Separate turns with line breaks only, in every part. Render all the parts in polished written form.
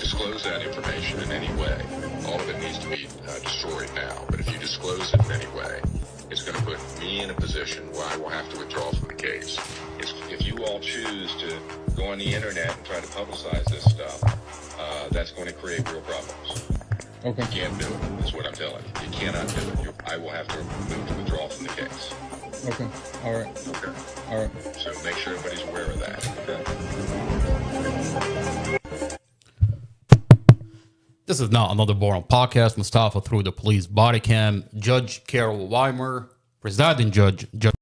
disclose that information in any way, all of it needs to be destroyed now. But if you disclose it in any way, it's going to put me in a position where I will have to withdraw from the case. If you all choose to go on the internet and try to publicize this stuff, that's going to create real problems.
Okay.
You can't do it, is what I'm telling you. You cannot do it. I will have to move to withdraw from the case.
Okay. All right.
Okay.
All right.
So make sure everybody's aware of that. Okay.
This is not another boring podcast. Mustafa through the police body cam. Judge Carol Weimer, presiding judge. And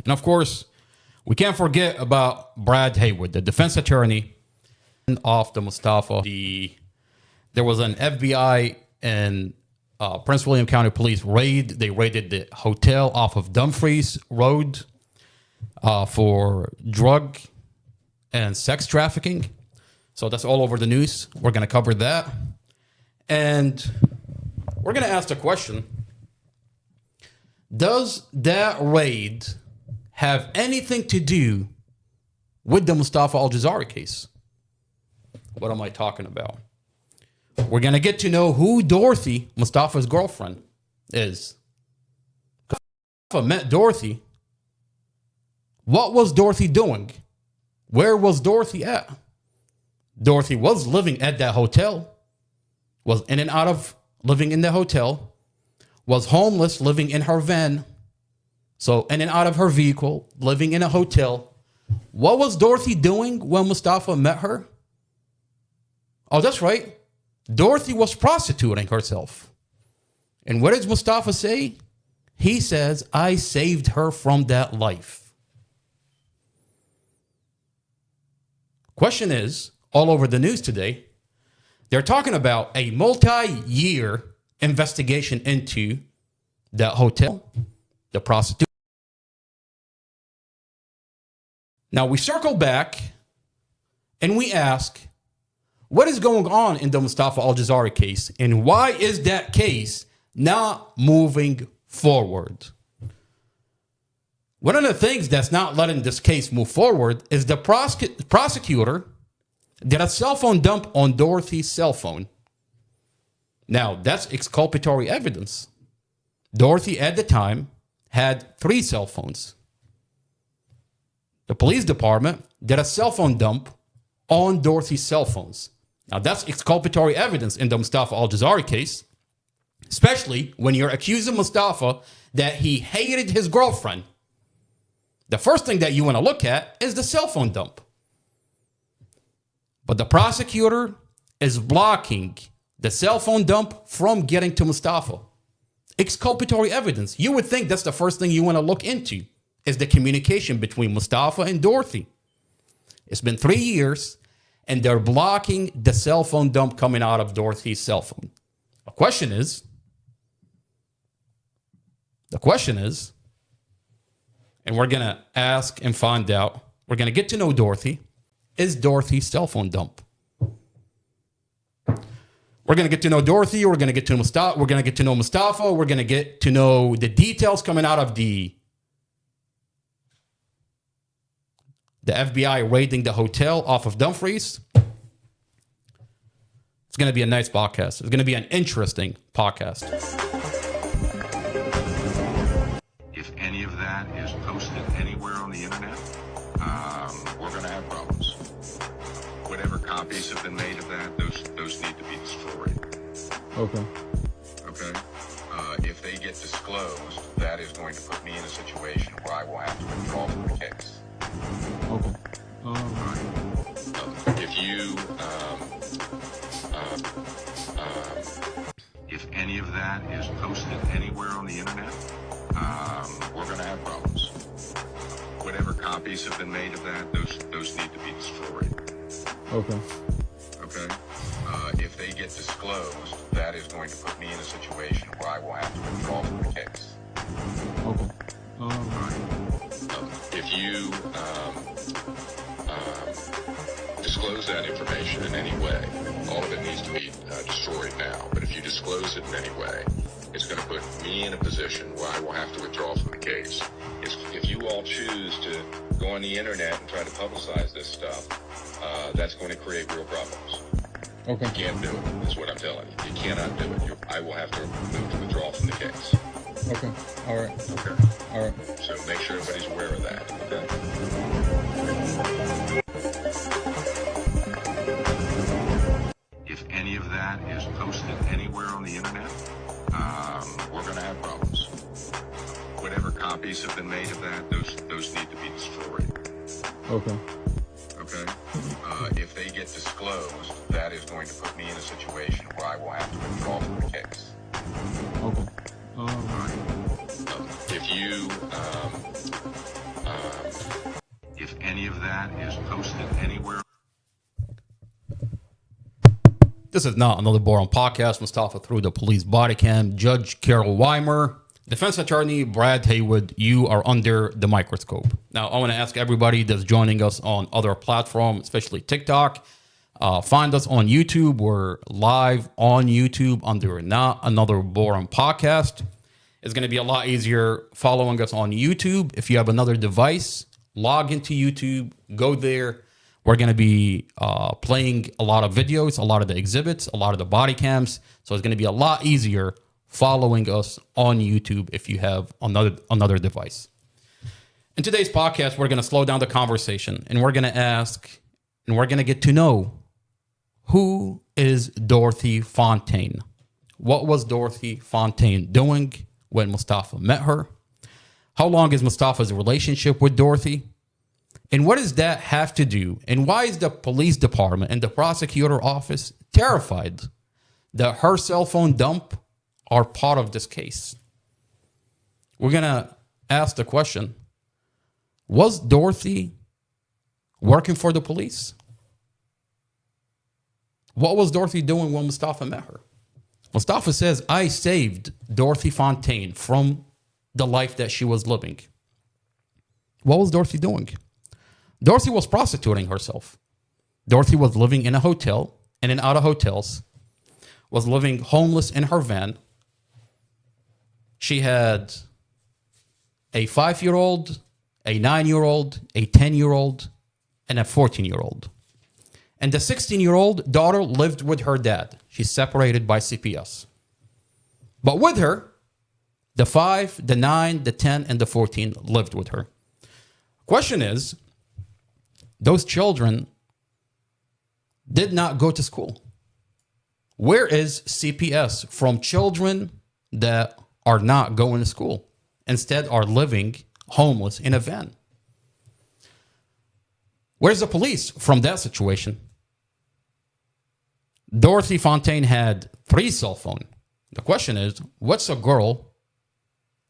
of course, we can't forget about Brad Haywood, the defense attorney of the Mustafa. There was an FBI and Prince William County Police raid. They raided the hotel off of Dumfries Road for drug and sex trafficking. So that's all over the news. We're going to cover that. And we're going to ask the question, does that raid have anything to do with the Mustafa Aljazairi case? What am I talking about? We're going to get to know who Dorothy, Mustafa's girlfriend, is. Mustafa met Dorothy. What was Dorothy doing? Where was Dorothy at? Dorothy was living at that hotel, was in and out of living in the hotel, was homeless, living in her van, so in and out of her vehicle, living in a hotel. What was Dorothy doing when Mustafa met her? Oh, that's right. Dorothy was prostituting herself. And what does Mustafa say? He says, I saved her from that life. Question is, all over the news today, they're talking about a multi-year investigation into that hotel, the prostitute. Now we circle back and we ask, what is going on in the Mustafa Aljazairi case, and why is that case not moving forward? One of the things that's not letting this case move forward is the prosecutor did a cell phone dump on Dorothy's cell phone. Now, that's exculpatory evidence. Dorothy, at the time, had 3 cell phones. The police department did a cell phone dump on Dorothy's cell phones. Now, that's exculpatory evidence in the Mustafa Aljazairi case, especially when you're accusing Mustafa that he hated his girlfriend. The first thing that you want to look at is the cell phone dump. But the prosecutor is blocking the cell phone dump from getting to Mustafa. Exculpatory evidence. You would think that's the first thing you want to look into, is the communication between Mustafa and Dorothy. It's been 3 years, and they're blocking the cell phone dump coming out of Dorothy's cell phone. The question is, and we're going to ask and find out, we're going to get to know Dorothy, is Dorothy's cell phone dump. We're going to get to know Dorothy, we're going to get to Mustafa, we're going to get to know Mustafa, we're going to get to know the details coming out of the FBI raiding the hotel off of Dumfries. It's going to be a nice podcast. It's going to be an interesting podcast.
If any of that is posted anywhere on the internet, we're going to have problems. Whatever copies have been made of that, those need to be destroyed.
Okay.
Okay? If they get disclosed, that is going to put me in a situation where I will have to withdraw from the case.
Okay.
If any of that is posted anywhere on the internet, we're going to have problems. Whatever copies have been made of that, those need to be destroyed.
Okay.
Okay? If they get disclosed, that is going to put me in a situation where I will have to withdraw from the case.
Okay.
If you disclose that information in any way, all of it needs to be destroyed now. But if you disclose it in any way, it's going to put me in a position where I will have to withdraw from the case. If you all choose to go on the internet and try to publicize this stuff, that's going to create real problems.
Okay.
You can't do it, is what I'm telling you. You cannot do it. I will have to move to withdraw from the case.
Okay. All right.
Okay?
All right.
So make sure everybody's aware of that. Okay? If any of that is posted anywhere on the internet, we're going to have problems. Whatever copies have been made of that, those need to be destroyed.
Okay.
Okay? If they get disclosed, that is going to put me in a situation where I will have to withdraw from the case.
Okay.
If you, if any of that is posted anywhere.
This is not another boring podcast. Mustafa through the police body cam. Judge Carol Weimer, defense attorney Brad Haywood, you are under the microscope. Now, I want to ask everybody that's joining us on other platforms, especially TikTok, find us on YouTube. We're live on YouTube under Not Another Boring Podcast. It's going to be a lot easier following us on YouTube. If you have another device, log into YouTube, go there. We're going to be playing a lot of videos, a lot of the exhibits, a lot of the body cams. So it's going to be a lot easier following us on YouTube if you have another device. In today's podcast, we're going to slow down the conversation and we're going to ask and we're going to get to know, who is Dorothy Fontaine? What was Dorothy Fontaine doing when Mustafa met her? How long is Mustafa's relationship with Dorothy? And what does that have to do? And why is the police department and the prosecutor office terrified that her cell phone dump are part of this case? We're going to ask the question, was Dorothy working for the police? What was Dorothy doing when Mustafa met her? Mustafa says, I saved Dorothy Fontaine from the life that she was living. What was Dorothy doing? Dorothy was prostituting herself. Dorothy was living in a hotel, in and out of hotels, was living homeless in her van. She had a 5-year-old, a 9-year-old, a 10-year-old, and a 14-year-old. And the 16-year-old daughter lived with her dad. She's separated by CPS. But with her, the 5, the 9, the 10, and the 14 lived with her. Question is, those children did not go to school. Where is CPS from children that are not going to school, instead are living homeless in a van? Where's the police from that situation? Dorothy Fontaine had 3 cell phones. The question is, what's a girl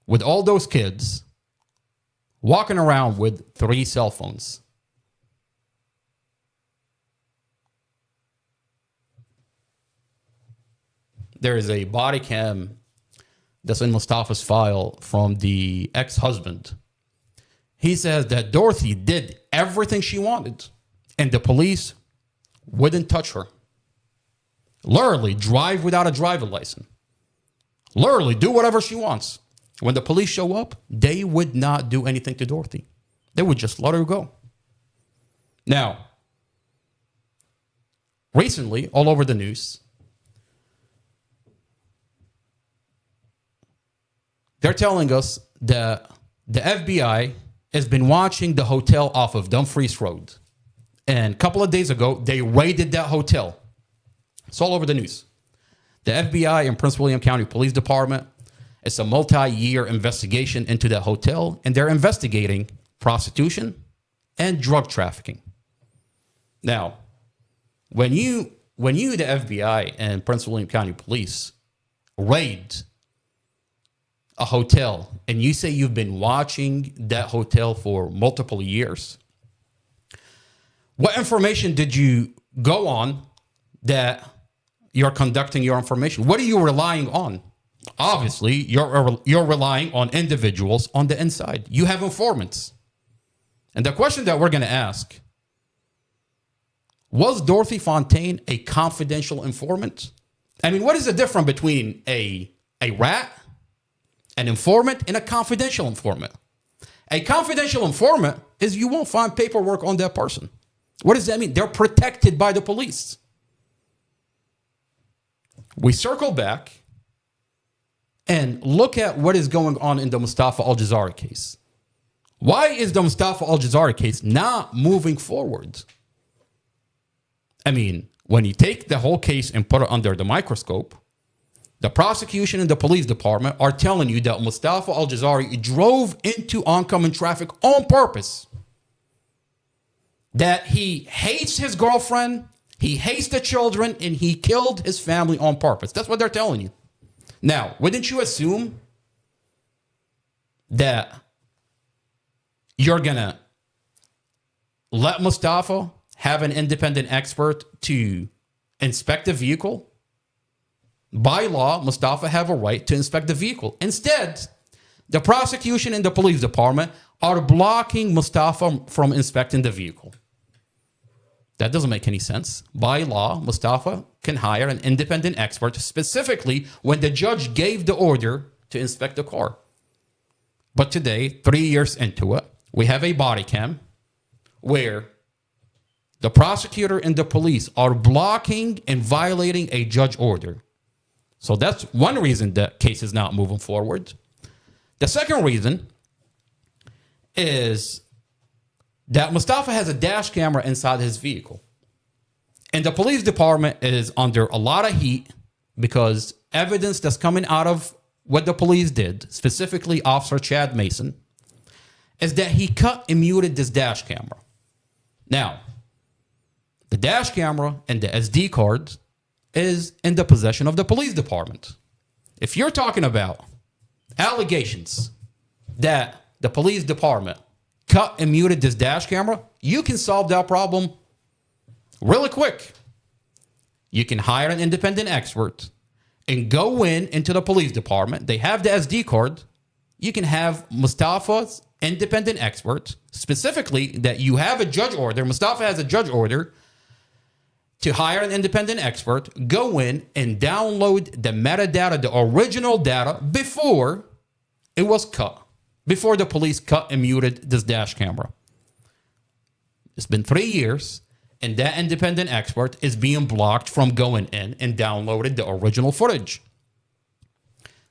with all those kids walking around with 3 cell phones? There is a body cam that's in Mustafa's file from the ex-husband. He says that Dorothy did everything she wanted and the police wouldn't touch her. Literally drive without a driver license. Literally do whatever she wants. When the police show up, they would not do anything to Dorothy. They would just let her go. Now, recently, all over the news, they're telling us that the FBI has been watching the hotel off of Dumfries Road. And a couple of days ago, they raided that hotel. It's all over the news. The FBI and Prince William County Police Department, it's a multi-year investigation into that hotel, and they're investigating prostitution and drug trafficking. Now, when you the FBI and Prince William County Police raid a hotel and you say you've been watching that hotel for multiple years, what information did you go on that you're conducting your information? What are you relying on? Obviously, you're relying on individuals on the inside. You have informants. And the question that we're going to ask, was Dorothy Fontaine a confidential informant? I mean, what is the difference between a rat, an informant, and a confidential informant? A confidential informant is you won't find paperwork on that person. What does that mean? They're protected by the police. We circle back and look at what is going on in the Mustafa Aljazairi case. Why is the Mustafa Aljazairi case not moving forward? I mean, when you take the whole case and put it under the microscope, the prosecution and the police department are telling you that Mustafa Aljazairi drove into oncoming traffic on purpose. That he hates his girlfriend, he hates the children, and he killed his family on purpose. That's what they're telling you. Now, wouldn't you assume that you're going to let Mustafa have an independent expert to inspect the vehicle? By law, Mustafa have a right to inspect the vehicle. Instead, the prosecution and the police department are blocking Mustafa from inspecting the vehicle. That doesn't make any sense. By law, Mustafa can hire an independent expert, specifically when the judge gave the order to inspect the car. But today, 3 years into it, we have a body cam where the prosecutor and the police are blocking and violating a judge order. So that's one reason the case is not moving forward. The second reason is that Mustafa has a dash camera inside his vehicle. And the police department is under a lot of heat because evidence that's coming out of what the police did, specifically Officer Chad Mason, is that he cut and muted this dash camera. Now, the dash camera and the SD card is in the possession of the police department. If you're talking about allegations that the police department cut and muted this dash camera, you can solve that problem really quick. You can hire an independent expert and go into the police department. They have the SD card. You can have Mustafa's independent expert, specifically that you have a judge order. Mustafa has a judge order to hire an independent expert, go in and download the metadata, the original data, before it was cut, before the police cut and muted this dash camera. It's been 3 years, and that independent expert is being blocked from going in and downloading the original footage.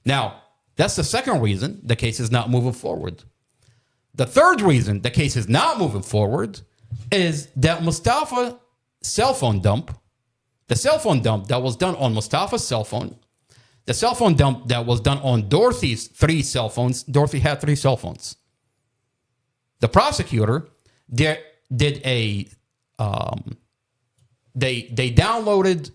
Now, that's the second reason the case is not moving forward. The third reason the case is not moving forward is that Mustafa's cell phone dump, the cell phone dump that was done on Mustafa's cell phone, the cell phone dump that was done on Dorothy's 3 cell phones. Dorothy had 3 cell phones. The prosecutor did a, they downloaded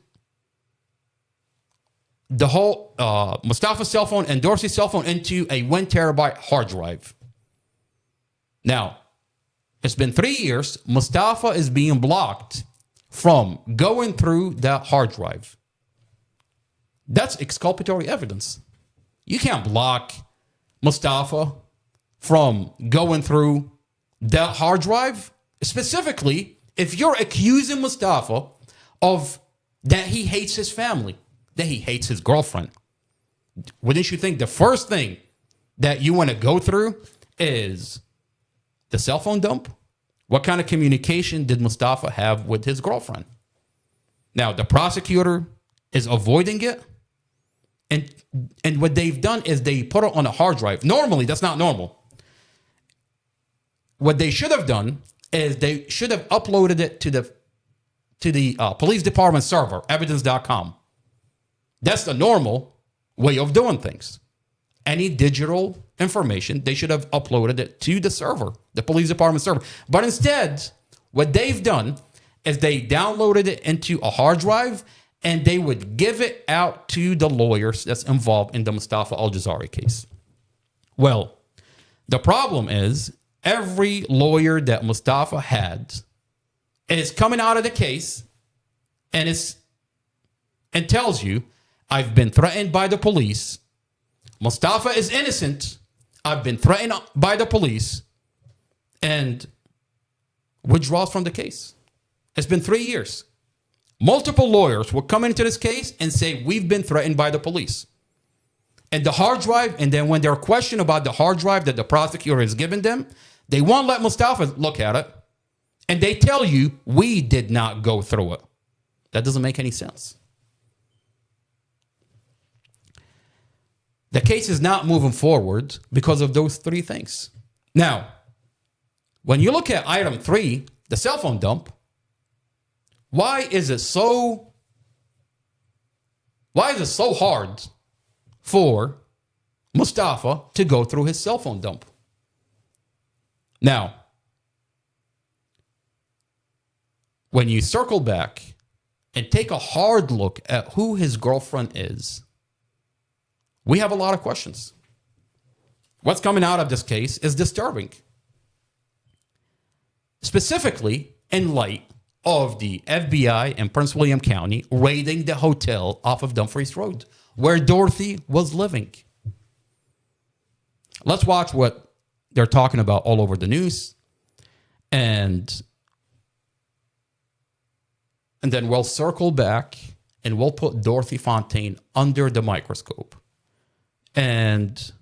the whole Mustafa's cell phone and Dorothy's cell phone into a 1 terabyte hard drive. Now, it's been 3 years. Mustafa is being blocked from going through that hard drive. That's exculpatory evidence. You can't block Mustafa from going through that hard drive. Specifically, if you're accusing Mustafa of that he hates his family, that he hates his girlfriend, wouldn't you think the first thing that you want to go through is the cell phone dump? What kind of communication did Mustafa have with his girlfriend? Now, the prosecutor is avoiding it. And what they've done is they put it on a hard drive. Normally, that's not normal. What they should have done is they should have uploaded it to the police department server, evidence.com. That's the normal way of doing things. Any digital information, they should have uploaded it to the server, the police department server. But instead, what they've done is they downloaded it into a hard drive and they would give it out to the lawyers that's involved in the Mustafa Aljazairi case. Well, the problem is every lawyer that Mustafa had is coming out of the case and tells you, I've been threatened by the police. Mustafa is innocent. I've been threatened by the police, and withdraws from the case. It's been 3 years. Multiple lawyers will come into this case and say, we've been threatened by the police. And the hard drive, and then when they're questioned about the hard drive that the prosecutor has given them, they won't let Mustafa look at it. and they tell you we did not go through it. That doesn't make any sense. The case is not moving forward because of those three things. Now, when you look at item 3, the cell phone dump, why is it so hard for Mustafa to go through his cell phone dump? Now, when you circle back and take a hard look at who his girlfriend is, we have a lot of questions. What's coming out of this case is disturbing. Specifically, in light of the FBI in Prince William County raiding the hotel off of Dumfries Road, where Dorothy was living. Let's watch what they're talking about all over the news, and then we'll circle back and we'll put Dorothy Fontaine under the microscope. And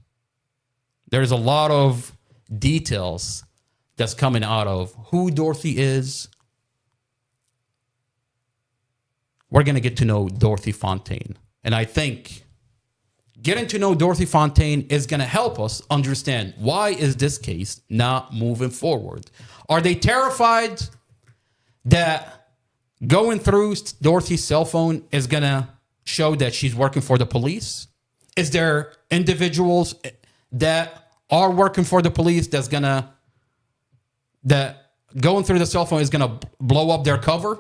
there's a lot of details that's coming out of who Dorothy is. We're going to get to know Dorothy Fontaine. And I think getting to know Dorothy Fontaine is going to help us understand, why is this case not moving forward? Are they terrified that going through Dorothy's cell phone is going to show that she's working for the police? Is there individuals that are working for the police that going through the cell phone is going to blow up their cover?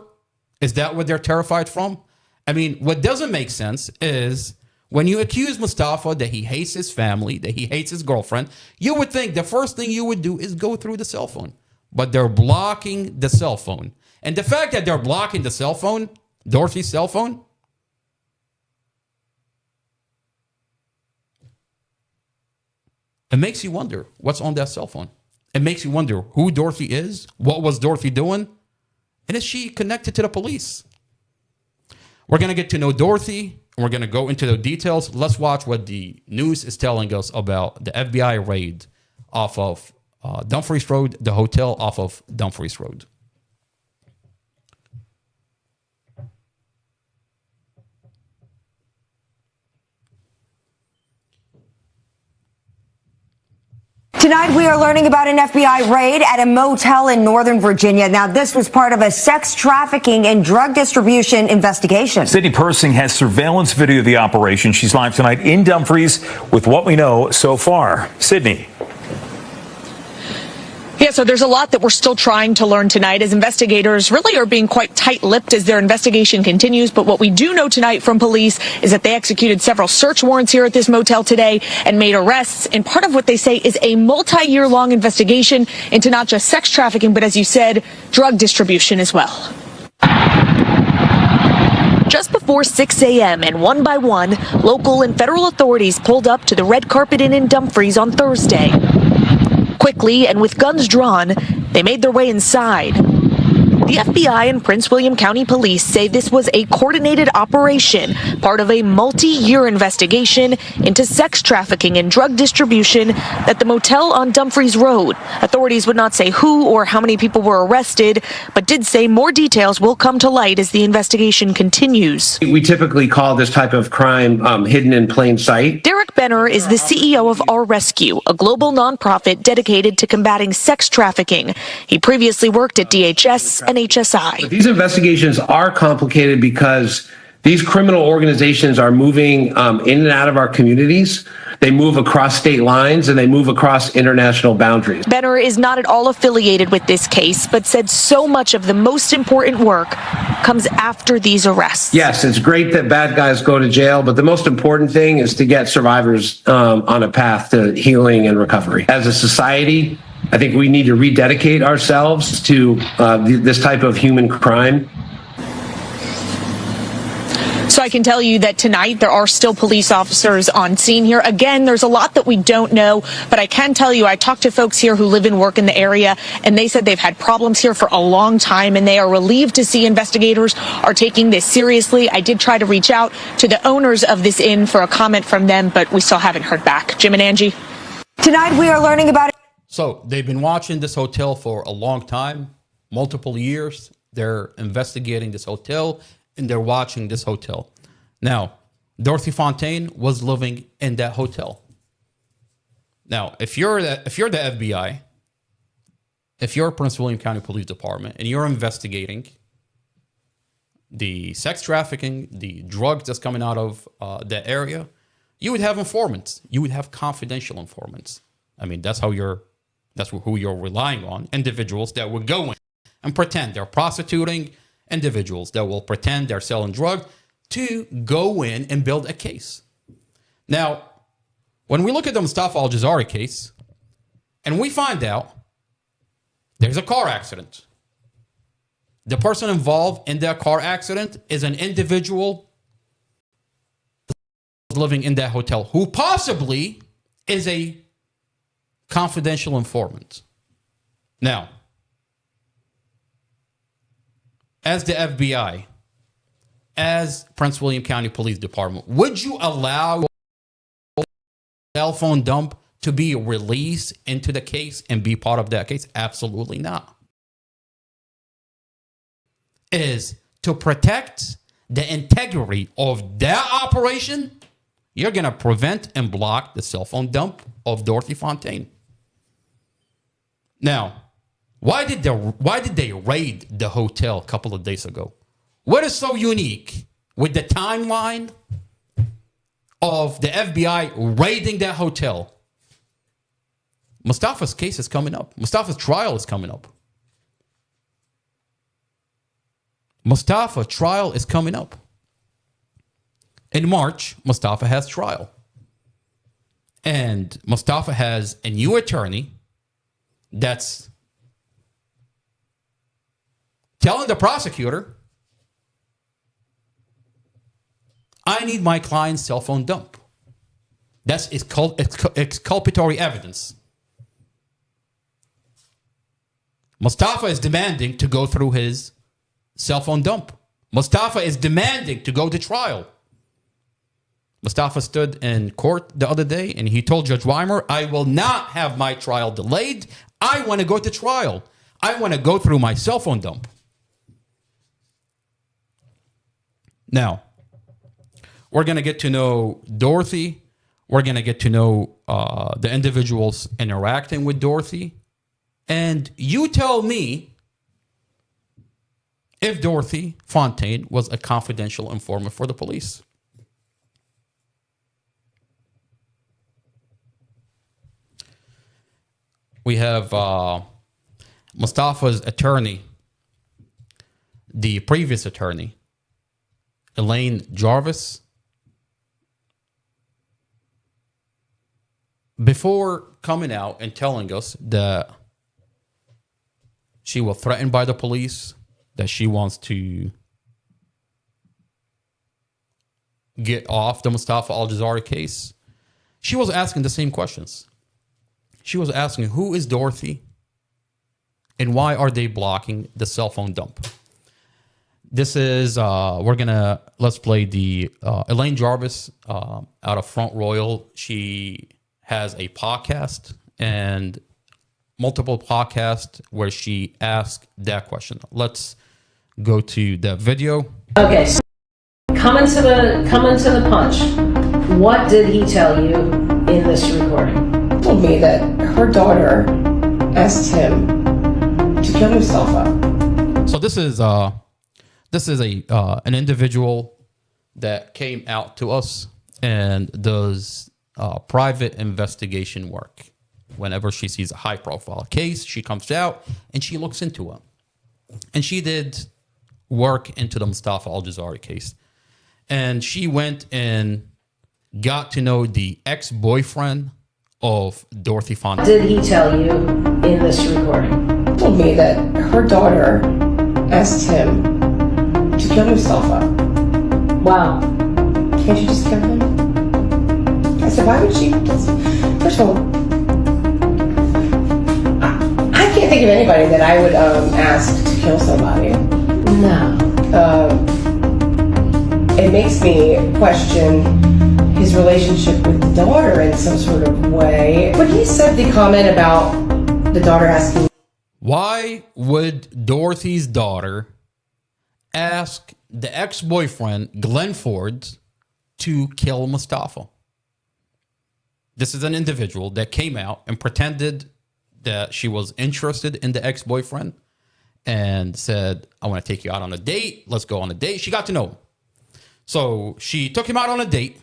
Is that what they're terrified from? I mean, what doesn't make sense is when you accuse Mustafa that he hates his family, that he hates his girlfriend, you would think the first thing you would do is go through the cell phone. But they're blocking the cell phone. And the fact that they're blocking the cell phone, Dorothy's cell phone, it makes you wonder what's on that cell phone. It makes you wonder who Dorothy is, what was Dorothy doing, and is she connected to the police? We're going to get to know Dorothy, and we're going to go into the details. Let's watch what the news is telling us about the FBI raid off of Dumfries Road, the hotel off of Dumfries Road.
Tonight, we are learning about an FBI raid at a motel in Northern Virginia. Now, this was part of a sex trafficking and drug distribution investigation.
Sydney Persing has surveillance video of the operation. She's live tonight in Dumfries with what we know so far. Sydney.
Yeah, so there's a lot that we're still trying to learn tonight, as investigators really are being quite tight-lipped as their investigation continues. But what we do know tonight from police is that they executed several search warrants here at this motel today and made arrests. And part of what they say is a multi-year-long investigation into not just sex trafficking, but as you said, drug distribution as well. Just before 6 a.m. and one by one, local and federal authorities pulled up to the Red Carpet Inn in Dumfries on Thursday. Quickly and with guns drawn, they made their way inside. The FBI and Prince William County Police say this was a coordinated operation, part of a multi-year investigation into sex trafficking and drug distribution at the motel on Dumfries Road. Authorities would not say who or how many people were arrested, but did say more details will come to light as the investigation continues.
We typically call this type of crime hidden in plain sight.
Derek Benner is the CEO of Our Rescue, a global nonprofit dedicated to combating sex trafficking. He previously worked at DHS and HSI.
These investigations are complicated because these criminal organizations are moving in and out of our communities. They move across state lines and they move across international boundaries.
Benner is not at all affiliated with this case, but said so much of the most important work comes after these arrests.
Yes, it's great that bad guys go to jail, but the most important thing is to get survivors on a path to healing and recovery. As a society, I think we need to rededicate ourselves to this type of human crime.
So I can tell you that tonight there are still police officers on scene here. Again, there's a lot that we don't know, but I can tell you I talked to folks here who live and work in the area, and they said they've had problems here for a long time, and they are relieved to see investigators are taking this seriously. I did try to reach out to the owners of this inn for a comment from them, but we still haven't heard back. Jim and Angie.
Tonight, we are learning about
So they've been watching this hotel for a long time. multiple years. They're investigating this hotel and they're watching this hotel. Now, Dorothy Fontaine was living in that hotel. Now, if you're the FBI, if you're Prince William County Police Department and you're investigating the sex trafficking, the drugs that's coming out of that area, you would have informants. You would have confidential informants. I mean, that's who you're relying on. Individuals that would go in and pretend they're prostituting, individuals that will pretend they're selling drugs to go in and build a case. Now, when we look at the Mustafa Aljazairi case and we find out there's a car accident, the person involved in that car accident is an individual living in that hotel who possibly is a confidential informant. Now, as the FBI, as Prince William County Police Department, would you allow a cell phone dump to be released into the case and be part of that case? Absolutely not. Is to protect the integrity of that operation, you're going to prevent and block the cell phone dump of Dorothy Fontaine. Now, why did they raid the hotel a couple of days ago? What is so unique with the timeline of the FBI raiding that hotel? Mustafa's case is coming up. Mustafa's trial is coming up. Mustafa trial is coming up. In March, Mustafa has trial. And Mustafa has a new attorney that's telling the prosecutor, I need my client's cell phone dump. That's exculpatory evidence. Mustafa is demanding to go through his cell phone dump. Mustafa is demanding to go to trial. Mustafa stood in court the other day and he told Judge Weimer, I will not have my trial delayed. I want to go to trial. I want to go through my cell phone dump. Now, we're going to get to know Dorothy. We're going to get to know the individuals interacting with Dorothy. And you tell me if Dorothy Fontaine was a confidential informant for the police. We have Mustafa's attorney, the previous attorney, Elaine Jarvis. Before coming out and telling us that she was threatened by the police, that she wants to get off the Mustafa Aljazairi case, she was asking the same questions. She was asking, who is Dorothy and why are they blocking the cell phone dump? This is, let's play the Elaine Jarvis out of Front Royal. She has a podcast and multiple podcasts where she asked that question. Let's go to the video.
Okay, so coming to the punch. What did he tell you in this recording?
He told me that her daughter asked him to kill Mustafa.
So this is an individual that came out to us and does private investigation work. Whenever she sees a high-profile case, she comes out and she looks into it. And she did work into the Mustafa Aljazairi case. And she went and got to know the ex-boyfriend of Dorothy Fontaine.
Did he tell you in this recording?
He told me that her daughter asked him to kill Mustafa.
Wow.
Can't you just kill him? I said, why would she? First of all, I can't think of anybody that I would ask to kill somebody.
No.
It makes me question his relationship with the daughter in some sort of way. When he said the comment about the daughter asking...
Why would Dorothy's daughter ask the ex-boyfriend, Glenn Ford, to kill Mustafa? This is an individual that came out and pretended that she was interested in the ex-boyfriend and said, I want to take you out on a date. Let's go on a date. She got to know him. So she took him out on a date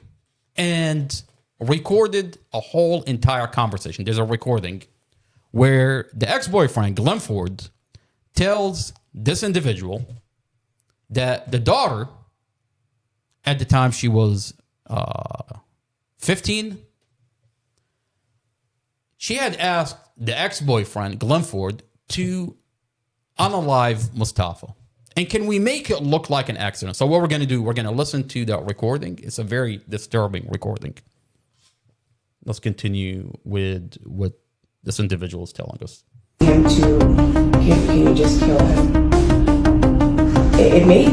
and recorded a whole entire conversation. There's a recording where the ex-boyfriend, Glenn Ford, tells this individual that the daughter, at the time she was 15, she had asked the ex-boyfriend, Glenn Ford, to unalive Mustafa. And can we make it look like an accident? So what we're going to do, we're going to listen to that recording. It's a very disturbing recording. Let's continue with what this individual is telling us.
Him to, can you just kill him? It made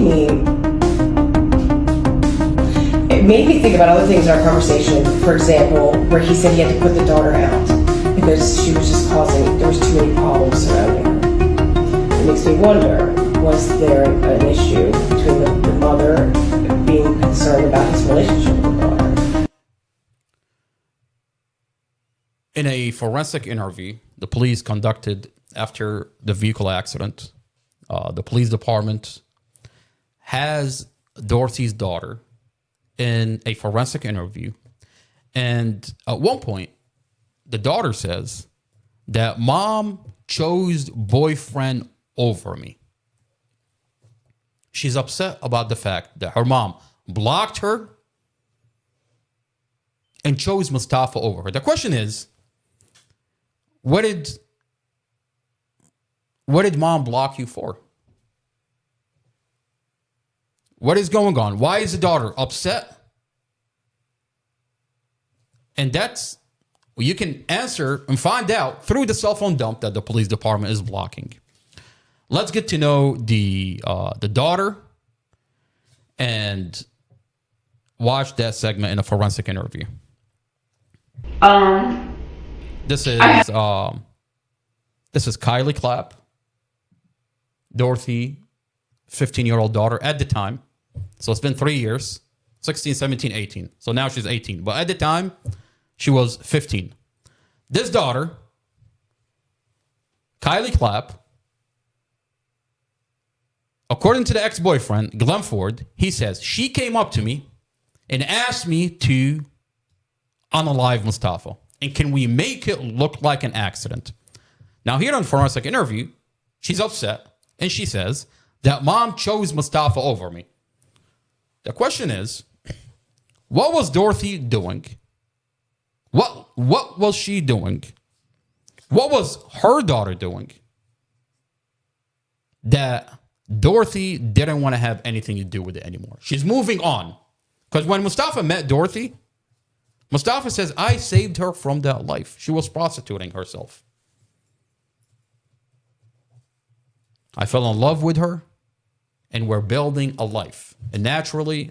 me think about other things in our conversation. For example, where he said he had to put the daughter out because she was just there was too many problems surrounding her. It makes me wonder, was there an issue between the mother being concerned about his relationship with the daughter?
In a forensic interview the police conducted after the vehicle accident, the police department has Dorothy's daughter in a forensic interview. And at one point, the daughter says that mom chose boyfriend over me. She's upset about the fact that her mom blocked her and chose Mustafa over her. The question is, what did mom block you for? What is going on? Why is the daughter upset? And that's, you can answer and find out through the cell phone dump that the police department is blocking. Let's get to know the daughter and watch that segment in a forensic interview. This is Kylie Clapp, Dorothy, 15-year-old daughter at the time. So it's been 3 years, 16, 17, 18. So now she's 18. But at the time, she was 15. This daughter, Kylie Clapp, according to the ex-boyfriend, Glenn Ford, he says, she came up to me and asked me to unalive Mustafa. And can we make it look like an accident? Now, here on forensic interview, she's upset. And she says that mom chose Mustafa over me. The question is, what was Dorothy doing? What was she doing? What was her daughter doing that Dorothy didn't want to have anything to do with it anymore? She's moving on. Because when Mustafa met Dorothy, Mustafa says, I saved her from that life. She was prostituting herself. I fell in love with her, and we're building a life. And naturally,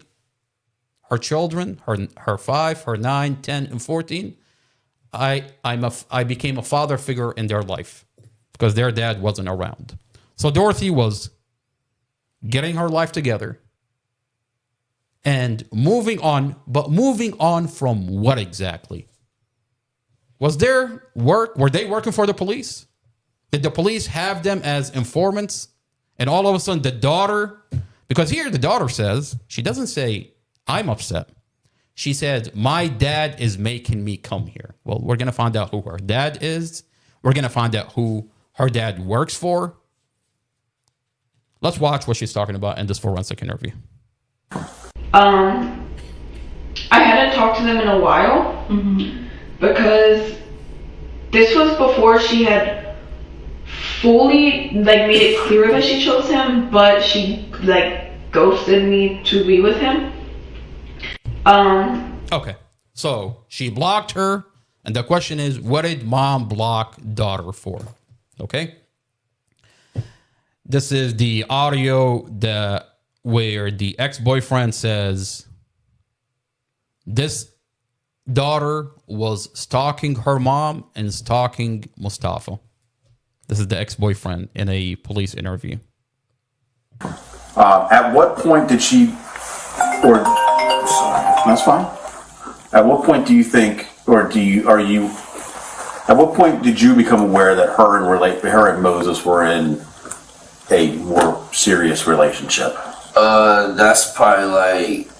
her children, her 5, her 9, 10, and 14, I became a father figure in their life because their dad wasn't around. So Dorothy was getting her life together and moving on, but moving on from what exactly? Was there work? Were they working for the police? Did the police have them as informants? And all of a sudden the daughter, because here the daughter says, she doesn't say, I'm upset. She said, my dad is making me come here. Well, we're going to find out who her dad is. We're going to find out who her dad works for. Let's watch what she's talking about in this forensic interview.
I hadn't talked to them in a while because this was before she had fully made it clear that she chose him, but she ghosted me to be with him.
Okay, so she blocked her, and the question is, what did mom block daughter for? Okay, this is the audio where the ex-boyfriend says this daughter was stalking her mom and stalking Mustafa. This is the ex-boyfriend in a police interview.
At what point did she, or sorry, that's fine. At what point do you think, or at what point did you become aware that her and Moses were in a more serious relationship?
That's probably like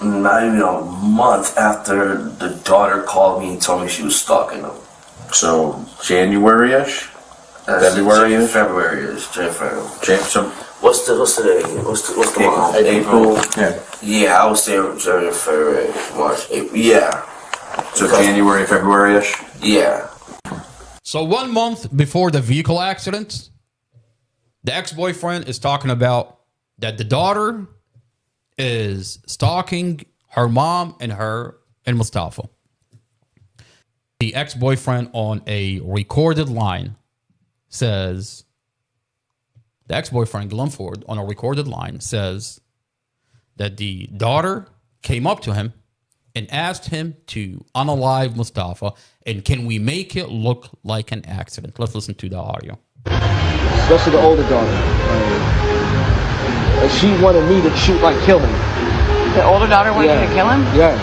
not even a month after the daughter called me and told me she was stalking him.
So January-ish? February-ish?
February-ish.
So
what's the day? What's the month?
April. Yeah.
Yeah, I would say January, February, March, April. Yeah.
So January, February-ish?
Yeah.
So 1 month before the vehicle accident, the ex-boyfriend is talking about that the daughter is stalking her mom and Mustafa. The ex-boyfriend on a recorded line says, the ex-boyfriend Glumford on a recorded line says that the daughter came up to him and asked him to unalive Mustafa, and can we make it look like an accident? Let's listen to the audio.
Especially the older daughter. And she wanted me to kill him.
The older daughter wanted you to kill him?
Yeah.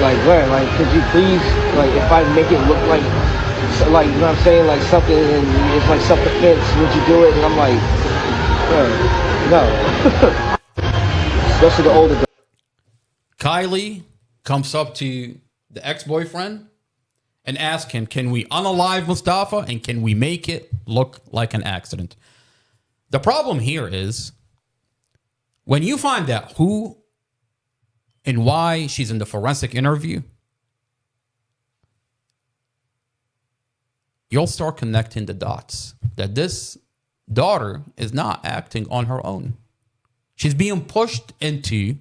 Like, could you please, like, if I make it look like, you know what I'm saying, like something, and it's like self-defense, would you do it? And I'm like, no. Especially the older daughter.
Kylie comes up to the ex-boyfriend and asks him, can we unalive Mustafa and can we make it look like an accident? The problem here is when you find out who and why she's in the forensic interview, you'll start connecting the dots that this daughter is not acting on her own. She's being pushed into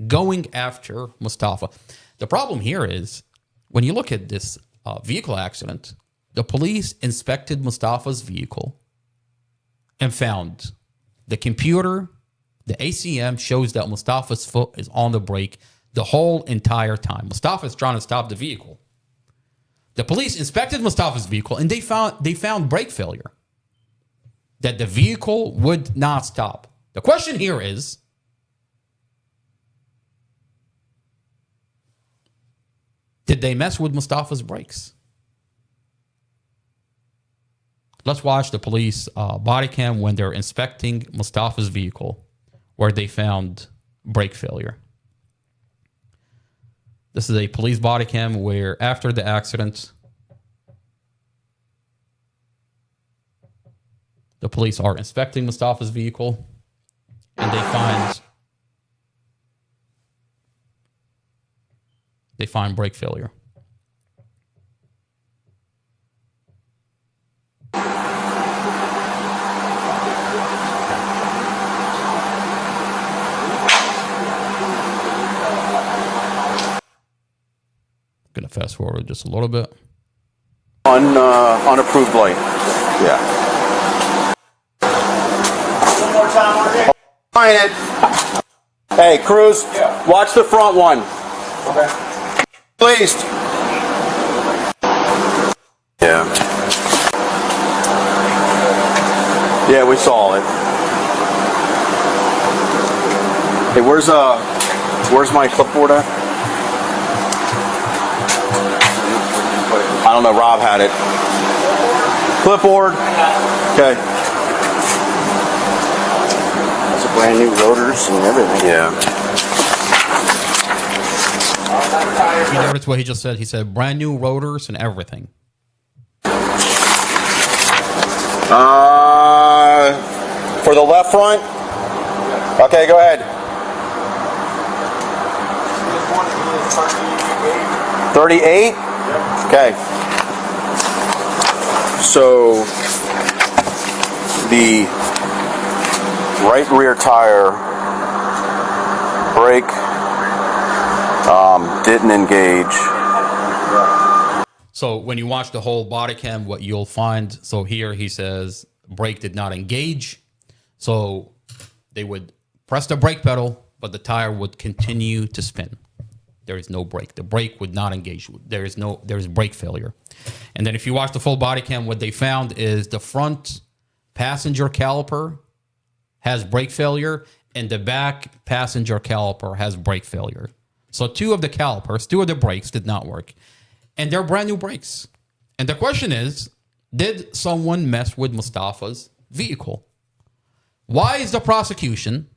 going after Mustafa. The problem here is when you look at this vehicle accident, the police inspected Mustafa's vehicle and found the computer, the ACM shows that Mustafa's foot is on the brake the whole entire time. Mustafa is trying to stop the vehicle. The police inspected Mustafa's vehicle and they found brake failure, that the vehicle would not stop. The question here is, did they mess with Mustafa's brakes? Let's watch the police body cam when they're inspecting Mustafa's vehicle where they found brake failure. This is a police body cam where after the accident, the police are inspecting Mustafa's vehicle and they find brake failure. Gonna fast forward just a little bit.
Unapproved light. Yeah.
One more time,
Find it. Hey, Cruz, watch the front one. Okay. Please. Yeah. Yeah, we saw it. Hey, where's my clipboard at? I don't know, Rob had it. Clipboard. Okay.
That's a brand new rotors and everything.
Yeah.
You notice what he just said? He said brand new rotors and everything.
For the left front? Okay, go ahead. 38? Okay. So the right rear tire brake didn't engage.
So when you watch the whole body cam, what you'll find, so here he says brake did not engage. So they would press the brake pedal, but the tire would continue to spin. There is no brake. The brake would not engage. There is brake failure. And then if you watch the full body cam, what they found is the front passenger caliper has brake failure and the back passenger caliper has brake failure. So two of the brakes did not work. And they're brand new brakes. And the question is, did someone mess with Mustafa's vehicle? Why is the prosecution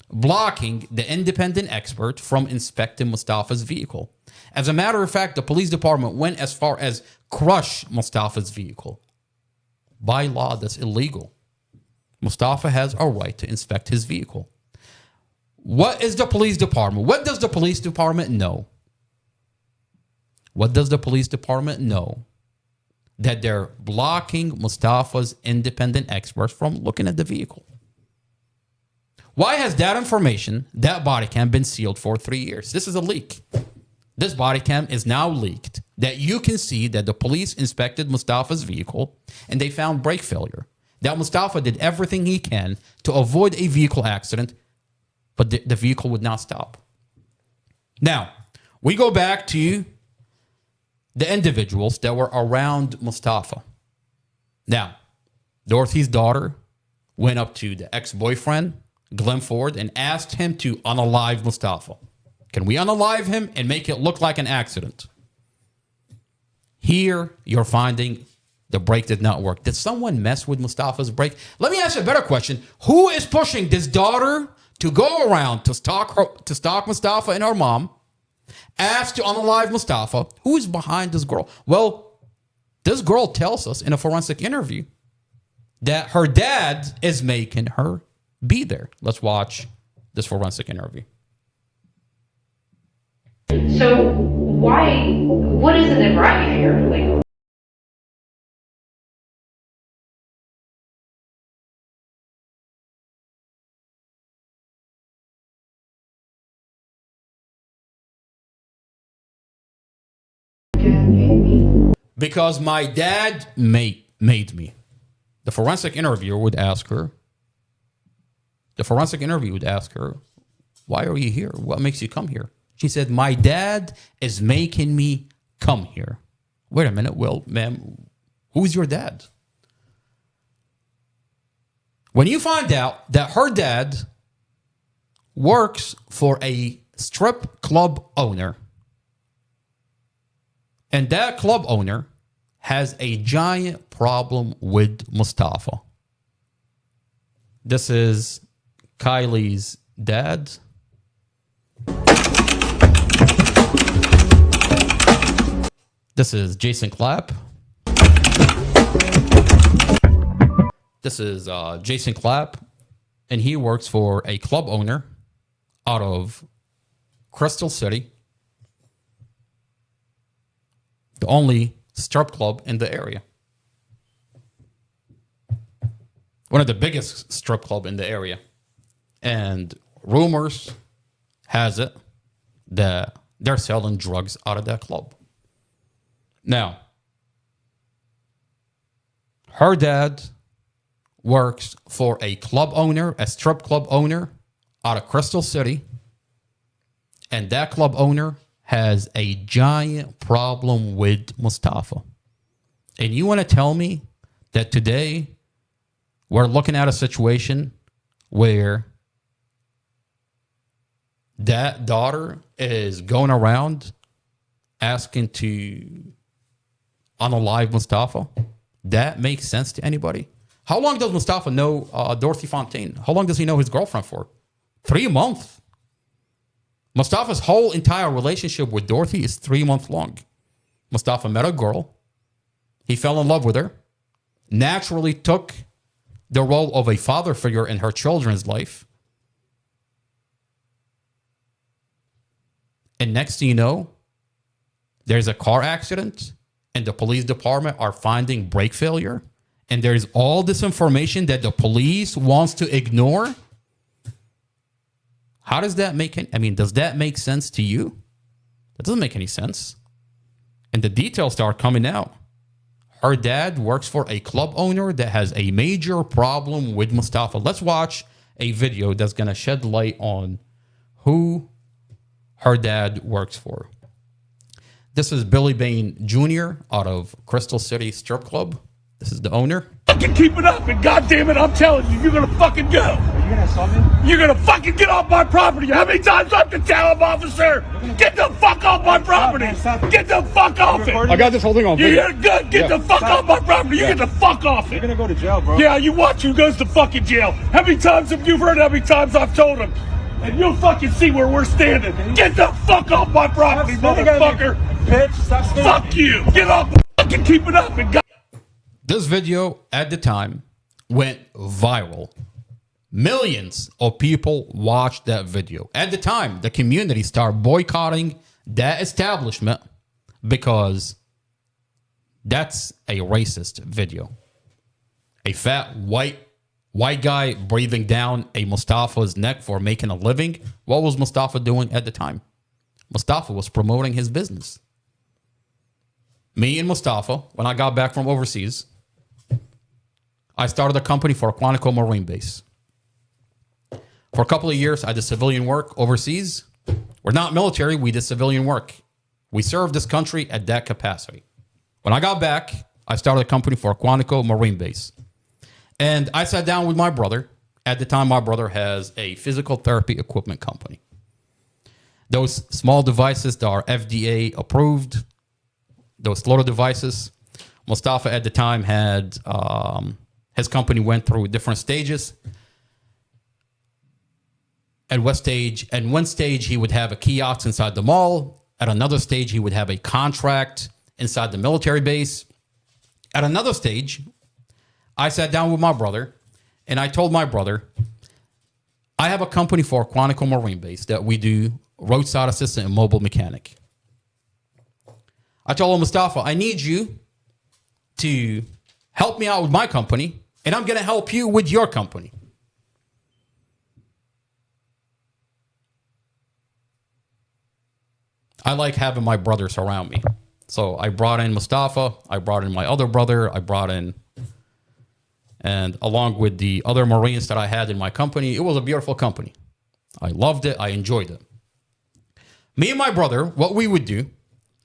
blocking the independent expert from inspecting Mustafa's vehicle? As a matter of fact, the police department went as far as crush Mustafa's vehicle. By law, that's illegal. Mustafa has a right to inspect his vehicle. What is the police department? What does the police department know? What does the police department know? That they're blocking Mustafa's independent experts from looking at the vehicle. Why has that information, that body cam, been sealed for 3 years? This is a leak. This body cam is now leaked that you can see that the police inspected Mustafa's vehicle and they found brake failure. That Mustafa did everything he can to avoid a vehicle accident, but the vehicle would not stop. Now, we go back to the individuals that were around Mustafa. Now, Dorothy's daughter went up to the ex-boyfriend, Glenn Ford, and asked him to unalive Mustafa. Can we unalive him and make it look like an accident? Here, you're finding the brake did not work. Did someone mess with Mustafa's brake? Let me ask you a better question. Who is pushing this daughter to go around to stalk Mustafa and her mom, asked to unalive Mustafa? Who is behind this girl? Well, this girl tells us in a forensic interview that her dad is making her be there. Let's watch this forensic interview.
So what isn't it right here? Like,
because my dad made me. The forensic interviewer would ask her, why are you here? What makes you come here? She said, my dad is making me come here. Wait a minute. Well, ma'am, who's your dad? When you find out that her dad works for a strip club owner, and that club owner has a giant problem with Mustafa. This is Kylie's dad. This is Jason Clapp. This is Jason Clapp, and he works for a club owner out of Crystal City, the only strip club in the area. One of the biggest strip club in the area. And rumors has it that they're selling drugs out of that club. Now, her dad works for a club owner, a strip club owner out of Crystal City. And that club owner has a giant problem with Mustafa. And you want to tell me that today we're looking at a situation where that daughter is going around asking to unalive Mustafa? That makes sense to anybody? How long does Mustafa know Dorothy Fontaine? How long does he know his girlfriend for? 3 months. Mustafa's whole entire relationship with Dorothy is 3 months long. Mustafa met a girl. He fell in love with her. Naturally took the role of a father figure in her children's life. And next thing you know, there's a car accident and the police department are finding brake failure. And there's all this information that the police wants to ignore. How does that make it? I mean, does that make sense to you? That doesn't make any sense. And the details start coming out. Her dad works for a club owner that has a major problem with Mustafa. Let's watch a video that's going to shed light on who her dad works for. This is Billy Bain Jr. out of Crystal City Strip Club. This is the owner.
Fucking keep it up, and goddamn it, I'm telling you, you're gonna fucking go. Are you gonna assault me? You're gonna fucking get off my property. How many times do I have to tell him, officer? Get the fuck off my property. Get the fuck off it.
I got this whole thing on video.
You're good. Get the fuck off my property. You get the fuck off it.
You're gonna go to jail, bro.
Yeah, you watch who goes to fucking jail. How many times have you heard how many times I've told him? And you'll fucking see where we're standing. Get the fuck off my property, motherfucker.
Bitch, stop spinning.
Fuck you. Get off. Fucking keep it up. And
This video at the time went viral. Millions of people watched that video. At the time, the community started boycotting that establishment because that's a racist video. A fat white guy breathing down a Mustafa's neck for making a living. What was Mustafa doing at the time? Mustafa was promoting his business. Me and Mustafa, when I got back from overseas, I started a company for a Quantico Marine base. For a couple of years, I did civilian work overseas. We're not military, we did civilian work. We served this country at that capacity. When I got back, I started a company for a Quantico Marine base. And I sat down with my brother. At the time, my brother has a physical therapy equipment company. Those small devices that are FDA approved, those little devices, Mustafa at the time had... his company went through different stages. At one stage, he would have a kiosk inside the mall. At another stage, he would have a contract inside the military base. At another stage, I sat down with my brother and I told my brother, I have a company for Quantico Marine Base that we do roadside assistant and mobile mechanic. I told him, Mustafa, I need you to help me out with my company, and I'm going to help you with your company. I like having my brothers around me. So I brought in Mustafa, I brought in my other brother, and along with the other Marines that I had in my company, it was a beautiful company. I loved it, I enjoyed it. Me and my brother, what we would do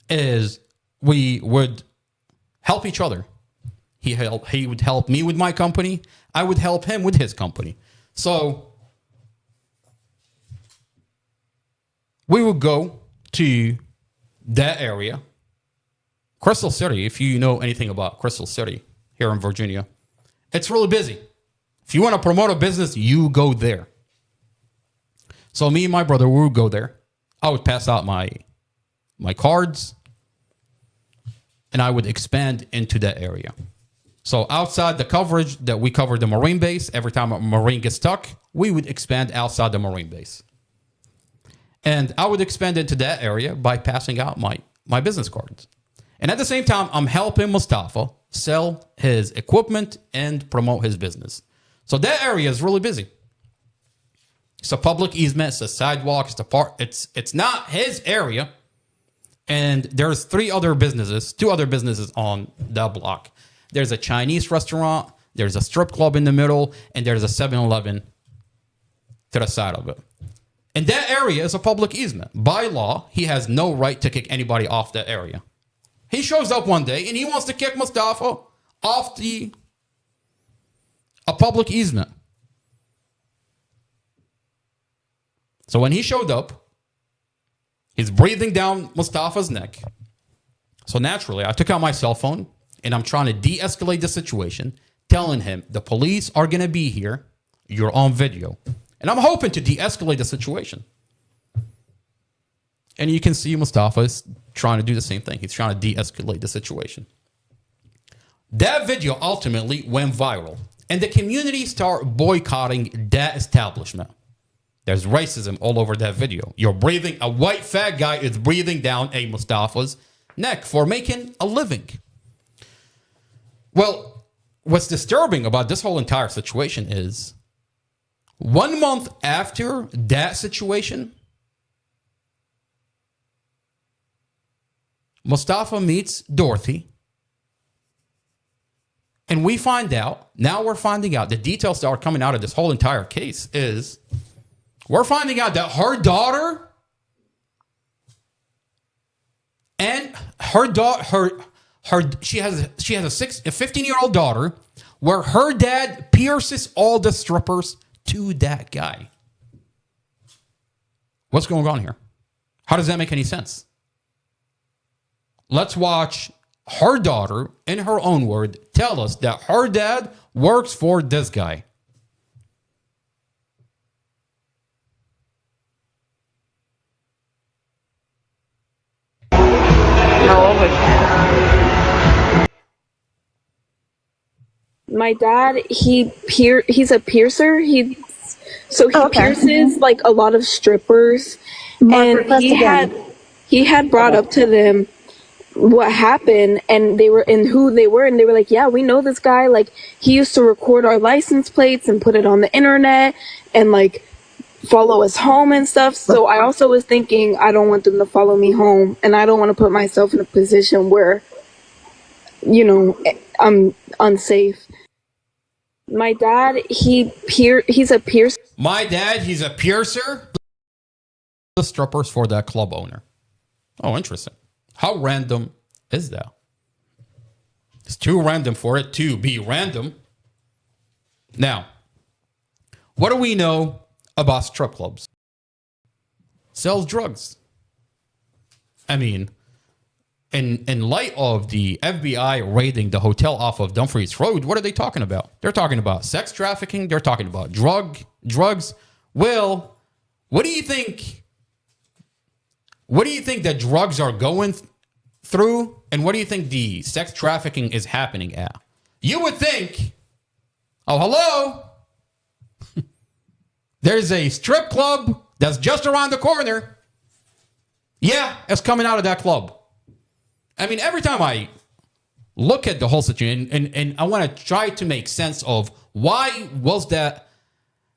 is we would help each other. He would help me with my company. I would help him with his company. So we would go to that area. Crystal City, if you know anything about Crystal City here in Virginia, it's really busy. If you want to promote a business, you go there. So me and my brother, we would go there. I would pass out my cards, and I would expand into that area. So outside the coverage that we covered the Marine base, every time a Marine gets stuck, we would expand outside the Marine base. And I would expand into that area by passing out my business cards. And at the same time, I'm helping Mustafa sell his equipment and promote his business. So that area is really busy. It's a public easement, it's a sidewalk, it's not his area. And there's two other businesses on that block. There's a Chinese restaurant, there's a strip club in the middle, and there's a 7-Eleven to the side of it. And that area is a public easement. By law, he has no right to kick anybody off that area. He shows up one day and he wants to kick Mustafa off a public easement. So when he showed up, he's breathing down Mustafa's neck. So naturally, I took out my cell phone and I'm trying to de-escalate the situation, telling him the police are going to be here. You're on video. And I'm hoping to de-escalate the situation. And you can see Mustafa is trying to do the same thing. He's trying to de-escalate the situation. That video ultimately went viral. And the community started boycotting that establishment. There's racism all over that video. A white fat guy is breathing down a Mustafa's neck for making a living. Well, what's disturbing about this whole entire situation is 1 month after that situation, Mustafa meets Dorothy. And we're finding out, the details that are coming out of this whole entire case is, we're finding out that her daughter and she has a 15-year-old daughter, where her dad pierces all the strippers to that guy. What's going on here? How does that make any sense? Let's watch her daughter, in her own word, tell us that her dad works for this guy.
How old was he? My dad, he's a piercer. He pierces like a lot of strippers, and he had brought up to them what happened, and they were and who they were, and they were like, yeah, we know this guy. Like, he used to record our license plates and put it on the internet and like follow us home and stuff. So I also was thinking, I don't want them to follow me home, and I don't want to put myself in a position where, you know, I'm unsafe. My dad, he's a piercer.
My dad, he's a piercer. The strippers for that club owner. Oh, interesting. How random is that? It's too random for it to be random. Now, what do we know about strip clubs? Sells drugs. I mean, in light of the FBI raiding the hotel off of Dumfries Road, what are they talking about? They're talking about sex trafficking. They're talking about drugs. Well, what do you think? What do you think that drugs are going through? And what do you think the sex trafficking is happening at? You would think, oh, hello. There's a strip club that's just around the corner. Yeah, it's coming out of that club. I mean, every time I look at the whole situation, and I want to try to make sense of why was that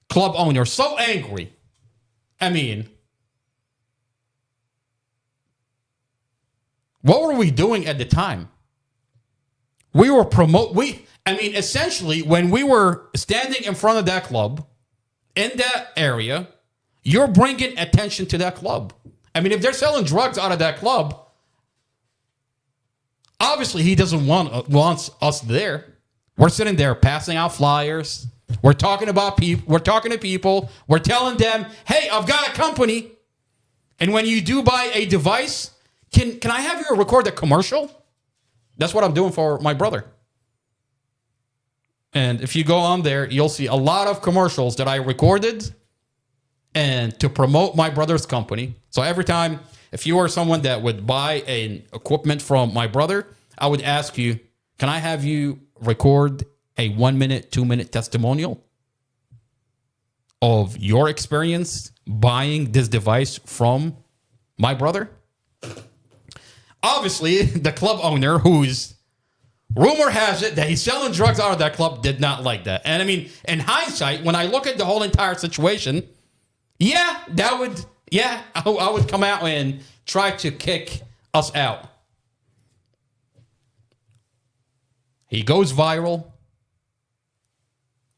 club owner so angry? I mean, what were we doing at the time? We were essentially, when we were standing in front of that club, in that area, you're bringing attention to that club. I mean, if they're selling drugs out of that club, obviously he doesn't wants us there. We're sitting there passing out flyers. We're talking about people. We're talking to people. We're telling them, hey, I've got a company. And when you do buy a device, can I have you record a commercial? That's what I'm doing for my brother. And if you go on there, you'll see a lot of commercials that I recorded and to promote my brother's company. So every time, if you are someone that would buy an equipment from my brother, I would ask you, can I have you record a 1 minute, 2 minute testimonial of your experience buying this device from my brother? Obviously, the club owner, whose rumor has it that he's selling drugs out of that club, did not like that. And I mean, in hindsight, when I look at the whole entire situation, I would come out and try to kick us out. He goes viral.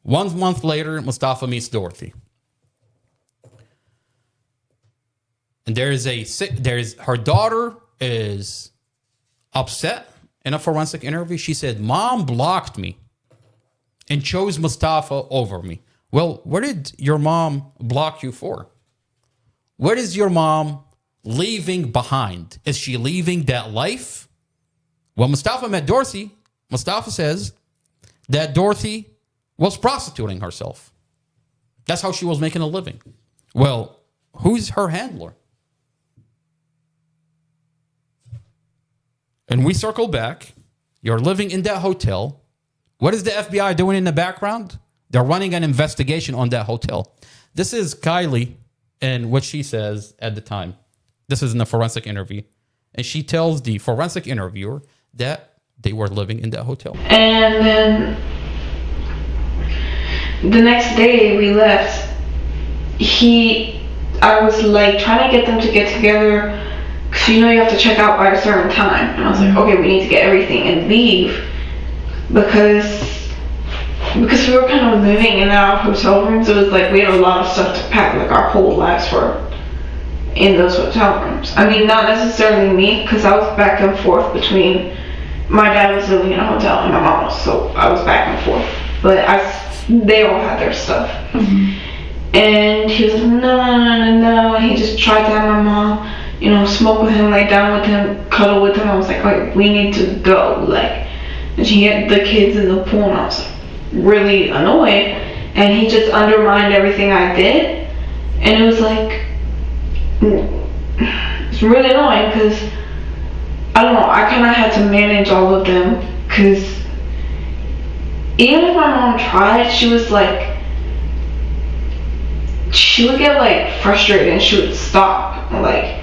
1 month later, Mustafa meets Dorothy. And her daughter is upset in a forensic interview. She said, Mom blocked me and chose Mustafa over me. Well, what did your mom block you for? What is your mom leaving behind? Is she leaving that life? Well, Mustafa met Dorothy. Mustafa says that Dorothy was prostituting herself. That's how she was making a living. Well, who's her handler? And we circle back. You're living in that hotel. What is the FBI doing in the background? They're running an investigation on that hotel. This is Kylie and what she says at the time. This is in a forensic interview. And she tells the forensic interviewer that they were living in that hotel.
And then the next day we left, I was like trying to get them to get together, because you have to check out by a certain time. And I was like, okay, we need to get everything and leave, because we were kind of moving in our hotel rooms. It was like we had a lot of stuff to pack, like our whole lives for. in those hotel rooms. I mean, not necessarily me, because I was back and forth between, my dad was living in a hotel and my mom was, so I was back and forth. But they all had their stuff. And he was like, no, and he just tried to have my mom, you know, smoke with him, lay down with him, cuddle with him. I was like, we need to go, like, and she had the kids in the pool, and I was like, really annoyed, and he just undermined everything I did, and it was like, it's really annoying, because, I don't know, I kind of had to manage all of them, because even if my mom tried, she was like, she would get like frustrated and she would stop. Like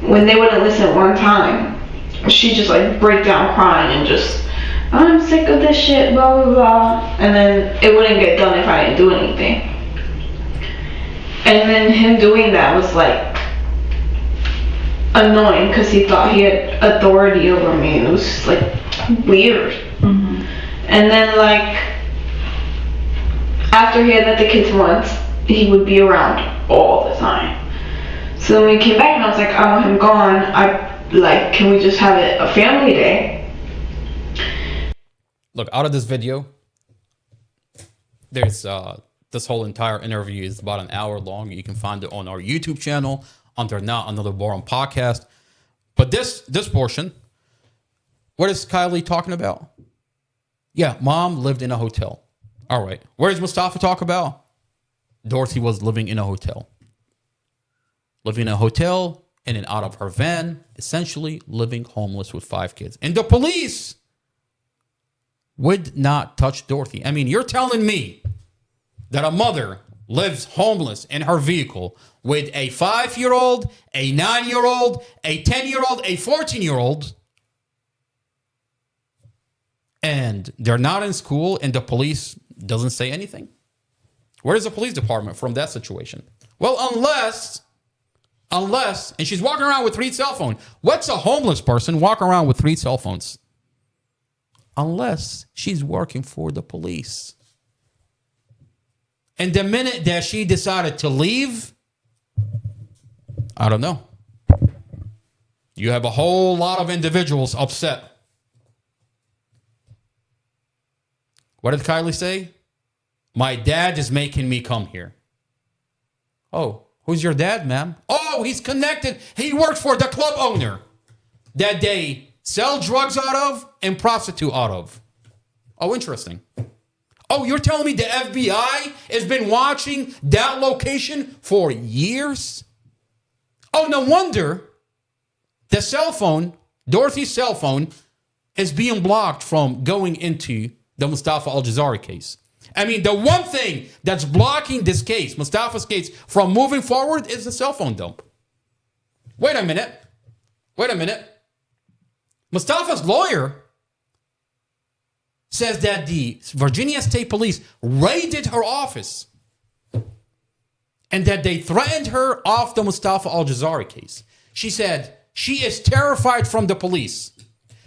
when they wouldn't listen one time, she'd just like break down crying and just, I'm sick of this shit, blah blah blah, and then it wouldn't get done if I didn't do anything. And then him doing that was like annoying because he thought he had authority over me, and it was just like weird. And then like after he had met the kids once, he would be around all the time. So then we came back and I was like, I want him gone. Can we just have it a family day?
Look, out of this video, there's this whole entire interview is about an hour long. You can find it on our YouTube channel under Not Another Boring Podcast. But this portion, what is Kylie talking about? Yeah, mom lived in a hotel. All right. Where does Mustafa talk about? Dorothy was living in a hotel. Living in a hotel in and out of her van, essentially living homeless with 5 kids. And the police would not touch Dorothy. I mean, you're telling me that a mother lives homeless in her vehicle with a 5-year-old, a 9-year-old, a 10-year-old, a 14-year-old, and they're not in school and the police doesn't say anything? Where is the police department from that situation? Well, unless, and she's walking around with 3 cell phones. What's a homeless person walking around with 3 cell phones? Unless she's working for the police. And the minute that she decided to leave, I don't know. You have a whole lot of individuals upset. What did Kylie say? My dad is making me come here. Oh, who's your dad, ma'am? Oh, he's connected. He works for the club owner that they sell drugs out of and prostitute out of. Oh, interesting. Oh, you're telling me the FBI has been watching that location for years? Oh, no wonder the cell phone, Dorothy's cell phone, is being blocked from going into the Mustafa Aljazairi case. I mean, the one thing that's blocking this case, Mustafa's case, from moving forward is the cell phone dump. Wait a minute. Mustafa's lawyer says that the Virginia State Police raided her office and that they threatened her off the Mustafa Aljazairi case. She said she is terrified from the police.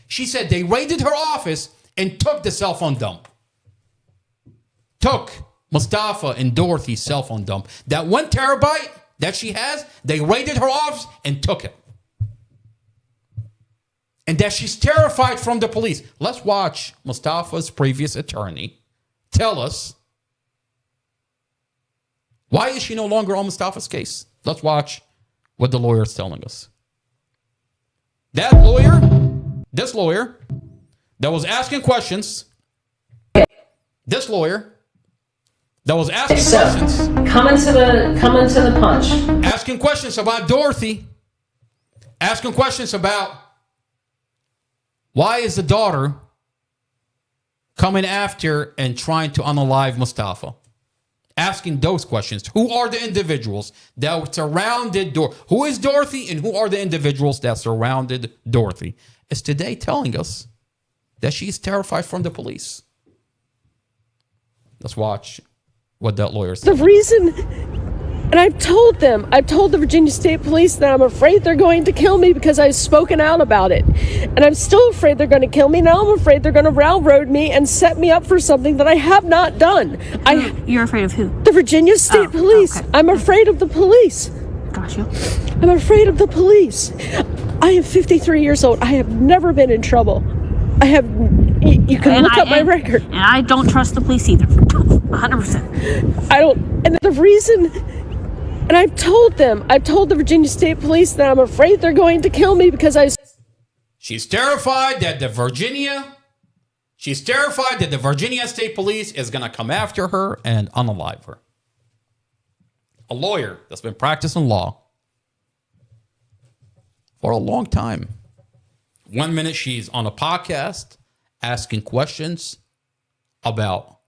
She said they raided her office and took the cell phone dump. Took Mustafa and Dorothy's cell phone dump. That 1 terabyte that she has, they raided her office and took it. And that she's terrified from the police. Let's watch Mustafa's previous attorney tell us why is she no longer on Mustafa's case. Let's watch what the lawyer is telling us. That lawyer, this lawyer that was asking questions, this lawyer that was asking questions.
Coming to the punch.
Asking questions about Dorothy. Asking questions about why is the daughter coming after and trying to unalive Mustafa? Asking those questions. Who are the individuals that surrounded Dorothy? Who is Dorothy and who are the individuals that surrounded Dorothy? Is today telling us that she's terrified from the police. Let's watch what that lawyer said.
The reason, and I've told the Virginia State Police that I'm afraid they're going to kill me because I've spoken out about it. And I'm still afraid they're going to kill me. Now I'm afraid they're going to railroad me and set me up for something that I have not done.
You're afraid of who?
The Virginia State Police.
Okay.
I'm afraid of the police. Got you. I'm afraid of the police. I am 53 years old. I have never been in trouble. I have. You can look up my record.
And I don't trust the police either. 100%.
I don't. And the reason. And I've told the Virginia State Police that I'm afraid they're going to kill me because I.
She's terrified that the Virginia State Police is going to come after her and unalive her. A lawyer that's been practicing law for a long time. 1 minute she's on a podcast asking questions about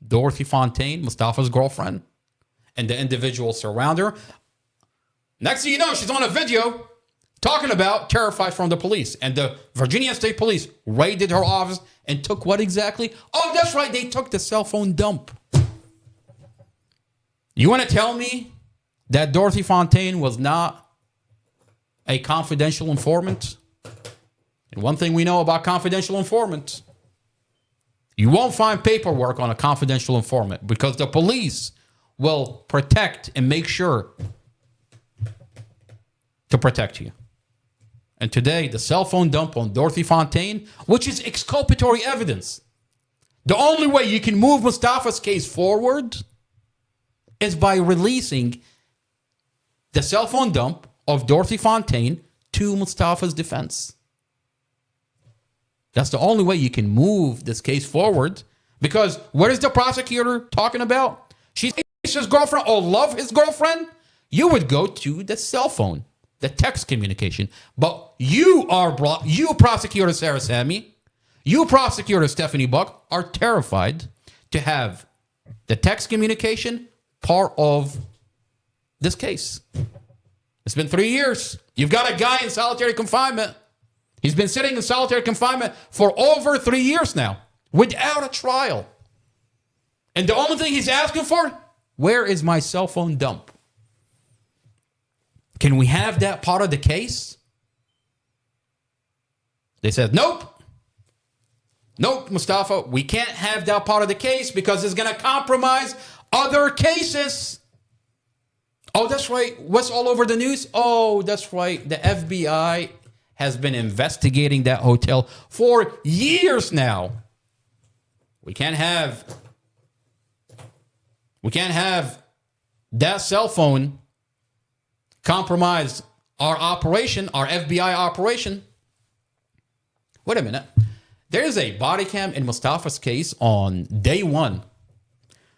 Dorothy Fontaine, Mustafa's girlfriend, and the individuals surround her. Next thing you know, she's on a video talking about terrified from the police. And the Virginia State Police raided her office and took what exactly? Oh, that's right. They took the cell phone dump. You want to tell me that Dorothy Fontaine was not a confidential informant? And one thing we know about confidential informants, you won't find paperwork on a confidential informant because the police will protect and make sure to protect you. And today, the cell phone dump on Dorothy Fontaine, which is exculpatory evidence. The only way you can move Mustafa's case forward is by releasing the cell phone dump of Dorothy Fontaine to Mustafa's defense. That's the only way you can move this case forward. Because what is the prosecutor talking about? She's his girlfriend or love his girlfriend? You would go to the cell phone, the text communication. But you prosecutor Sarah Sammy, you prosecutor Stephanie Buck are terrified to have the text communication part of this case. It's been 3 years. You've got a guy in solitary confinement. He's been sitting in solitary confinement for over 3 years now without a trial. And the only thing he's asking for, where is my cell phone dump? Can we have that part of the case? They said, nope. Nope, Mustafa, we can't have that part of the case because it's going to compromise other cases. Oh, that's right. What's all over the news? Oh, that's right. The FBI has been investigating that hotel for years now. We can't have that cell phone compromise our operation, our FBI operation. Wait a minute. There's a body cam in Mustafa's case on day one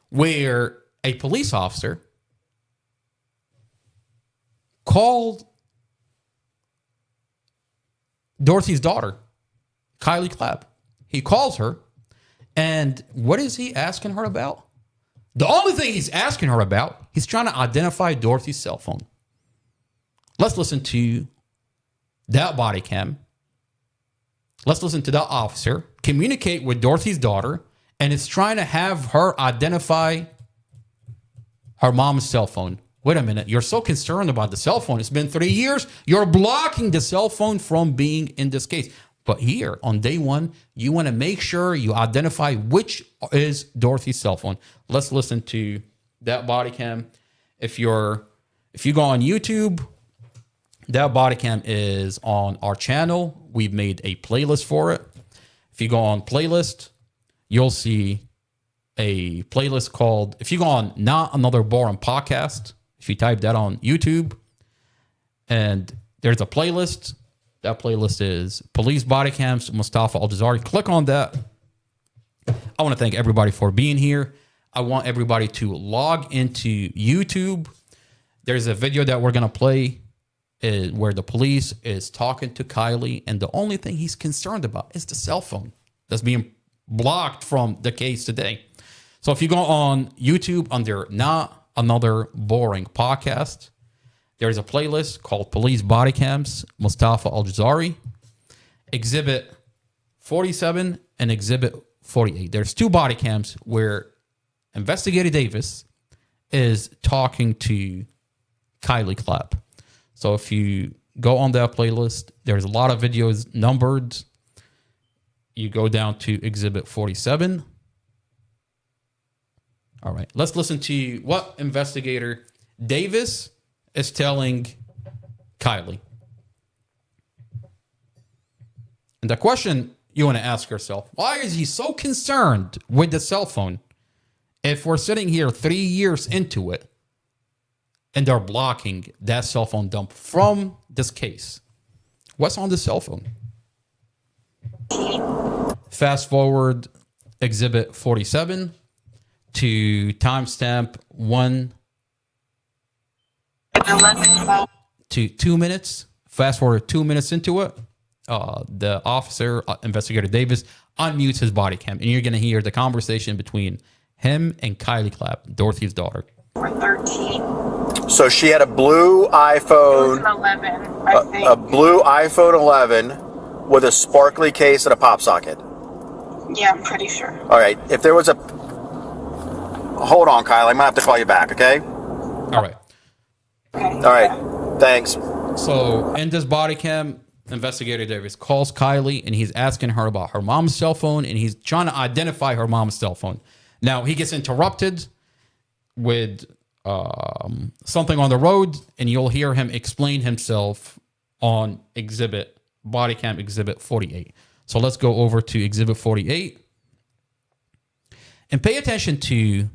where a police officer called Dorothy's daughter, Kylie Clapp. He calls her, and what is he asking her about? The only thing he's asking her about, he's trying to identify Dorothy's cell phone. Let's listen to that body cam. Let's listen to that officer communicate with Dorothy's daughter, and it's trying to have her identify her mom's cell phone. Wait a minute. You're so concerned about the cell phone. It's been 3 years. You're blocking the cell phone from being in this case. But here on day one, you want to make sure you identify which is Dorothy's cell phone. Let's listen to that body cam. If you go on YouTube, that body cam is on our channel. We've made a playlist for it. If you go on playlist, you'll see a playlist called, if you go on Not Another Boring Podcast, if you type that on YouTube, and there's a playlist. That playlist is Police Body Cams, Mustafa Aljazairi. Click on that. I want to thank everybody for being here. I want everybody to log into YouTube. There's a video that we're going to play where the police is talking to Kylie, and the only thing he's concerned about is the cell phone that's being blocked from the case today. So if you go on YouTube under Not Another Boring Podcast, there's a playlist called Police Body Cams, Mustafa Aljazairi, Exhibit 47 and Exhibit 48. There's two body cams where Investigator Davis is talking to Kylie Clapp. So if you go on that playlist, there's a lot of videos numbered. You go down to Exhibit 47. All right, let's listen to what Investigator Davis is telling Kylie. And the question you want to ask yourself, why is he so concerned with the cell phone if we're sitting here 3 years into it and they're blocking that cell phone dump from this case? What's on the cell phone? Fast forward Exhibit 47 to timestamp 1 to 2 minutes. Fast forward 2 minutes into it. The officer, Investigator Davis, unmutes his body cam, and you're going to hear the conversation between him and Kylie Clapp, Dorothy's daughter.
We're 13.
So she had a blue iPhone.
It was an 11, I think.
A blue iPhone 11 with a sparkly case and a pop socket.
Yeah, I'm pretty sure.
All right. If there was a... Hold on, Kyle. I'm going to have to call you back, okay?
All right.
Okay.
All right. Thanks.
So in this body cam, Investigator Davis calls Kylie, and he's asking her about her mom's cell phone, and he's trying to identify her mom's cell phone. Now, he gets interrupted with something on the road, and you'll hear him explain himself on body cam exhibit 48. So let's go over to exhibit 48 and pay attention to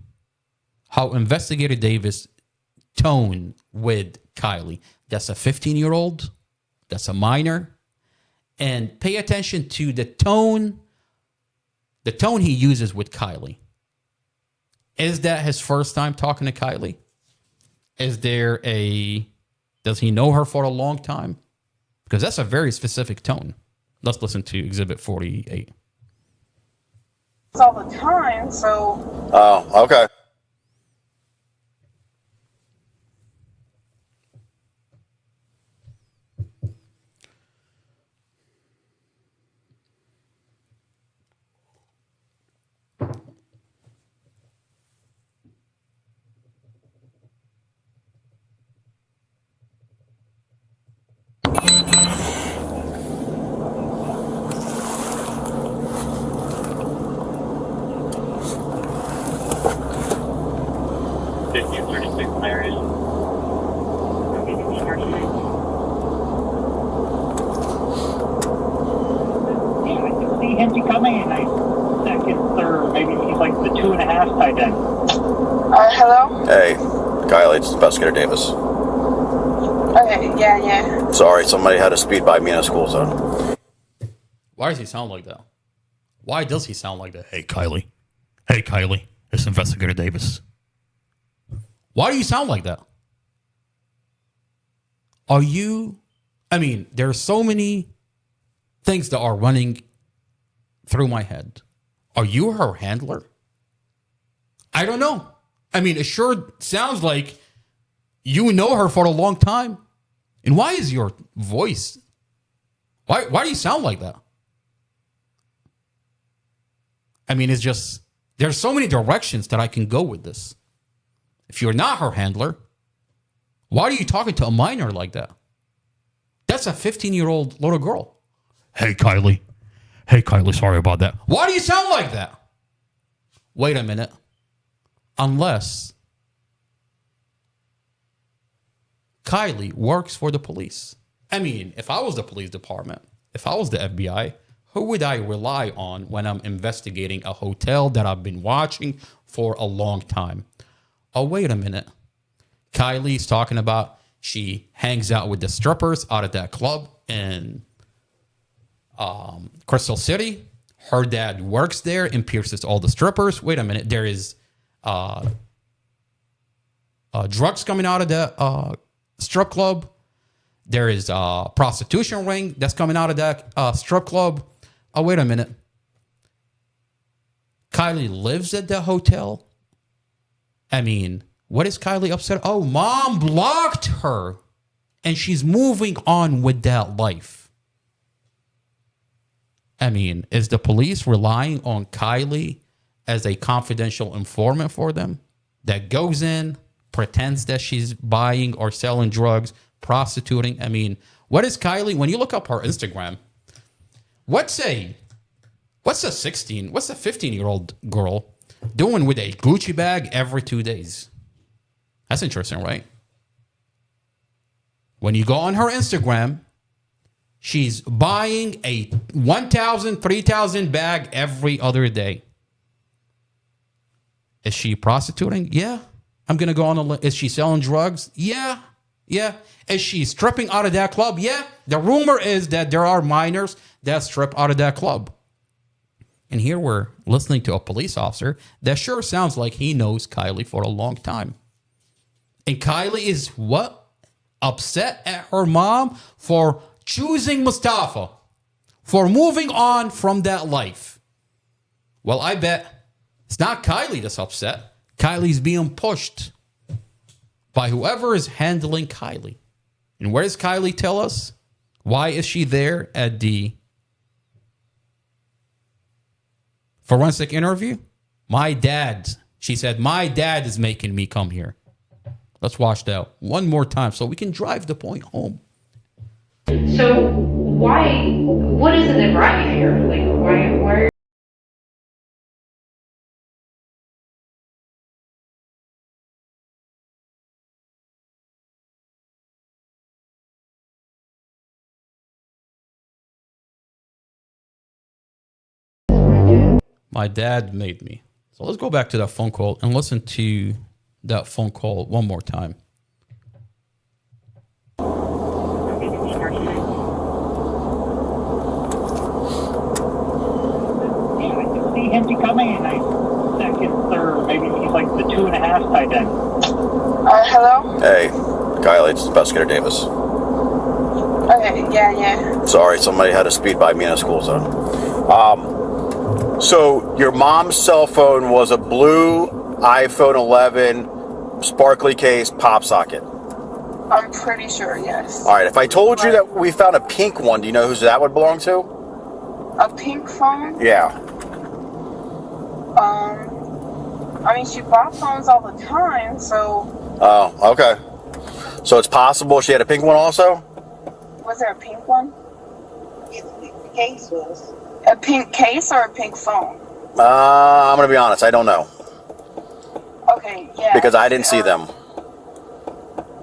how Investigator Davis tone with Kylie. That's a 15-year-old. That's a minor. And pay attention to the tone he uses with Kylie. Is that his first time talking to Kylie? Does he know her for a long time? Because that's a very specific tone. Let's listen to exhibit 48.
All the time, so...
Oh, okay.
Hello?
Hey, Kylie, it's Investigator Davis.
Okay, yeah.
Sorry, somebody had to speed by me in a school zone.
Why does he sound like that? Why does he sound like that? Hey, Kylie. Hey, Kylie. It's Investigator Davis. Why do you sound like that? There are so many things that are running through my head. Are you her handler? I don't know. It sure sounds like you know her for a long time. And why is your voice... Why do you sound like that? It's just... There's so many directions that I can go with this. If you're not her handler, why are you talking to a minor like that? That's a 15-year-old little girl. Hey, Kylie. Hey, Kylie, sorry about that. Why do you sound like that? Wait a minute. Unless Kylie works for the police. If I was the police department, if I was the FBI, who would I rely on when I'm investigating a hotel that I've been watching for a long time? Oh, wait a minute. Kylie's talking about she hangs out with the strippers out at that club in Crystal City. Her dad works there and pierces all the strippers. Wait a minute. There is drugs coming out of the strip club. There is a prostitution ring that's coming out of that strip club. Oh, wait a minute. Kylie lives at the hotel. What is Kylie upset? Oh, mom blocked her. And she's moving on with that life. Is the police relying on Kylie as a confidential informant for them? That goes in, pretends that she's buying or selling drugs, prostituting. What is Kylie, when you look up her Instagram, what's a 15-year-old girl doing with a Gucci bag every 2 days? That's interesting, right? When you go on her Instagram, she's buying a 1,000, 3,000 bag every other day. Is she prostituting? Yeah. I'm going to go on a list. Is she selling drugs? Yeah. Yeah. Is she stripping out of that club? Yeah. The rumor is that there are minors that strip out of that club. And here we're listening to a police officer that sure sounds like he knows Kylie for a long time. And Kylie is what? Upset at her mom for choosing Mustafa, for moving on from that life. Well, I bet it's not Kylie that's upset. Kylie's being pushed by whoever is handling Kylie. And where does Kylie tell us? Why is she there at the forensic interview? My dad. She said, my dad is making me come here. Let's watch that one more time so we can drive the point home.
So what isn't it right here? Like, why?
My dad made me. So let's go back to that phone call and listen to that phone call one more time.
See him to come in, second, third, maybe he's like the 2.5 tight end.
Hello?
Hey, Kylie, it's Investigator Davis.
Okay, yeah.
Sorry, somebody had to speed by me in a school zone. So your mom's cell phone was a blue iPhone 11 sparkly case pop socket.
I'm pretty sure, yes.
All right, if I told you that we found a pink one, do you know who that would belong to?
A pink phone?
Yeah.
I mean, she bought phones all the time, so...
Oh, okay. So it's possible she had a pink one also?
Was there a pink one? The case was. A pink case or a pink phone?
I'm going to be honest, I don't know.
Okay, yeah.
Because I didn't see them.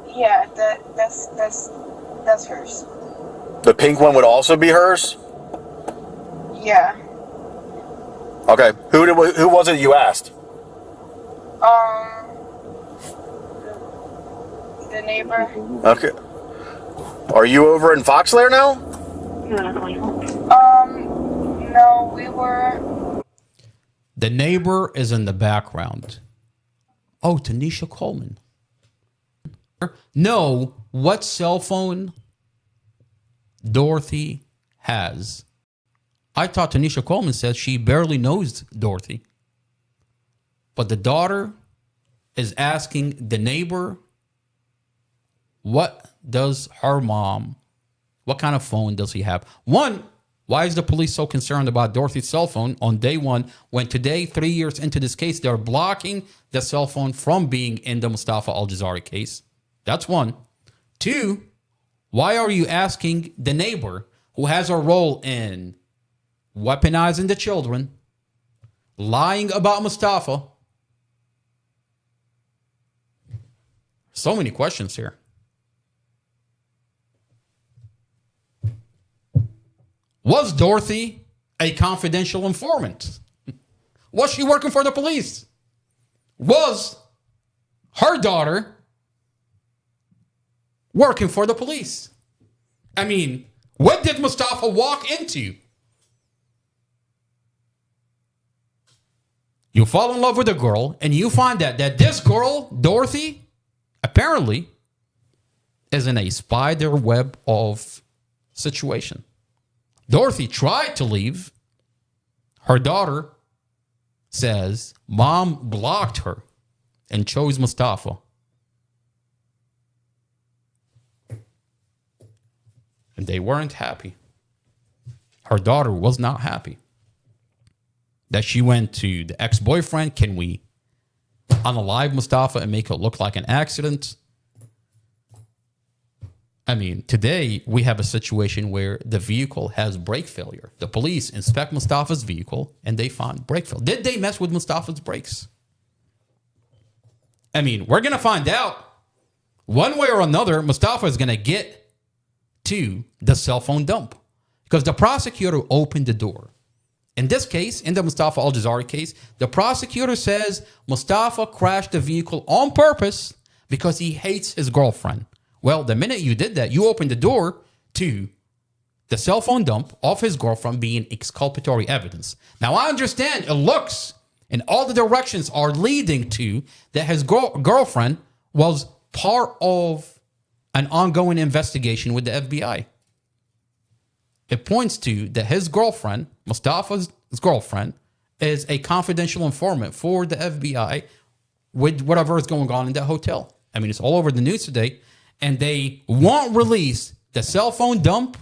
Yeah, that's hers.
The pink one would also be hers?
Yeah.
Okay. Who was it you asked?
The neighbor.
Okay. Are you over in Foxlair now?
No, we were.
The neighbor is in the background. Oh, Tanisha Coleman. Know what cell phone Dorothy has. I thought Tanisha Coleman said she barely knows Dorothy. But the daughter is asking the neighbor, what does her mom, what kind of phone does he have? One, why is the police so concerned about Dorothy's cell phone on day one when today, 3 years into this case, they're blocking the cell phone from being in the Mustafa Aljazairi case? That's one. Two, why are you asking the neighbor who has a role in weaponizing the children, lying about Mustafa? So many questions here. Was Dorothy a confidential informant? Was she working for the police? Was her daughter working for the police? I mean, what did Mustafa walk into? You fall in love with a girl and you find out that this girl, Dorothy, apparently is in a spider web of situation. Dorothy tried to leave. Her daughter says mom blocked her and chose Mustafa. And they weren't happy. Her daughter was not happy that she went to the ex-boyfriend. Can we unalive Mustafa and make it look like an accident? I mean, today we have a situation where the vehicle has brake failure. The police inspect Mustafa's vehicle and they find brake failure. Did they mess with Mustafa's brakes? I mean, we're going to find out one way or another, Mustafa is going to get to the cell phone dump because the prosecutor opened the door. In this case, in the Mustafa Aljazairi case, the prosecutor says Mustafa crashed the vehicle on purpose because he hates his girlfriend. Well, the minute you did that, you opened the door to the cell phone dump of his girlfriend being exculpatory evidence. Now, I understand it looks and all the directions are leading to that his girlfriend was part of an ongoing investigation with the FBI. It points to that his girlfriend, Mustafa's girlfriend, is a confidential informant for the FBI with whatever is going on in that hotel. I mean, it's all over the news today. And they won't release the cell phone dump.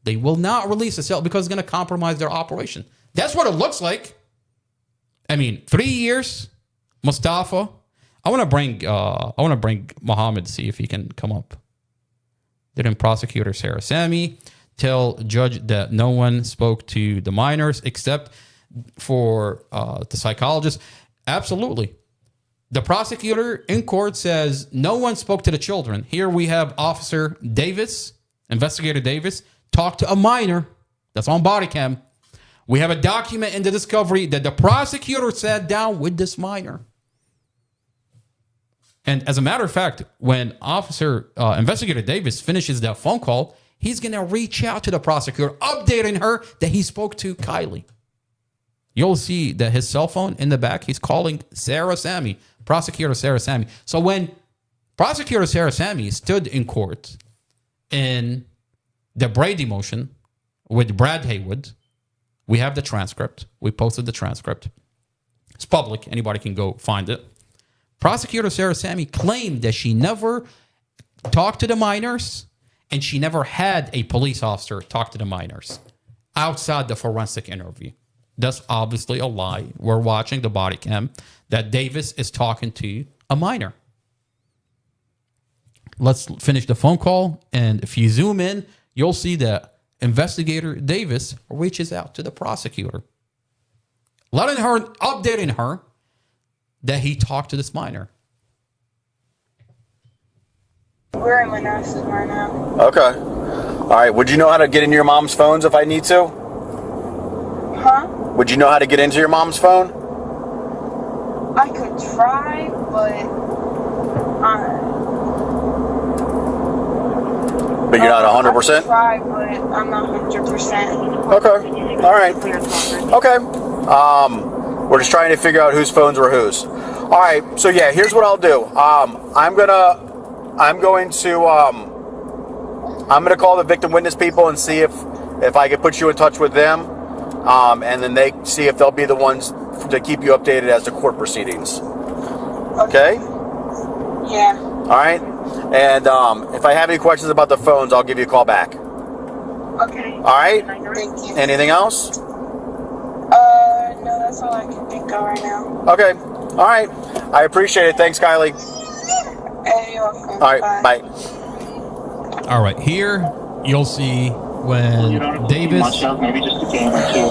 They will not release the cell because it's going to compromise their operation. That's what it looks like. I mean, 3 years, Mustafa. I want to bring Muhammad to see if he can come up. Didn't prosecutor Sarah Sami tell judge that no one spoke to the minors except for the psychologist? Absolutely. The prosecutor in court says no one spoke to the children. Here we have Officer Davis, Investigator Davis, talk to a minor. That's on body cam. We have a document in the discovery that the prosecutor sat down with this minor. And as a matter of fact, when Investigator Davis finishes that phone call, he's going to reach out to the prosecutor, updating her that he spoke to Kylie. You'll see that his cell phone in the back, he's calling Sarah Sami, Prosecutor Sarah Sami. So when Prosecutor Sarah Sami stood in court in the Brady motion with Brad Haywood, we have the transcript. We posted the transcript. It's public. Anybody can go find it. Prosecutor Sarah Sami claimed that she never talked to the minors and she never had a police officer talk to the minors outside the forensic interview. That's obviously a lie. We're watching the body cam that Davis is talking to a minor. Let's finish the phone call. And if you zoom in, you'll see that Investigator Davis reaches out to the prosecutor, updating her that he talked to this minor.
We're in Manassas right now.
Okay. All right. Would you know how to get into your mom's phones if I need to?
Huh?
Would you know how to get into your mom's phone?
I could try, but
But you're not 100%?
I could try, but I'm not 100%.
Okay. All right. Okay. We're just trying to figure out whose phones were whose. All right. So yeah, here's what I'll do. I'm going to call the victim witness people and see if I can put you in touch with them, and then they see if they'll be the ones to keep you updated as to court proceedings. Okay?
Yeah.
All right. And if I have any questions about the phones, I'll give you a call back.
Okay.
All right.
Thank you.
Anything else?
No, that's all I can think of right now.
Okay. All right. I appreciate it. Thanks, Kylie.
Hey, you're welcome.
All right. Bye.
All right. Here you'll see when Davis
maybe just a game or two.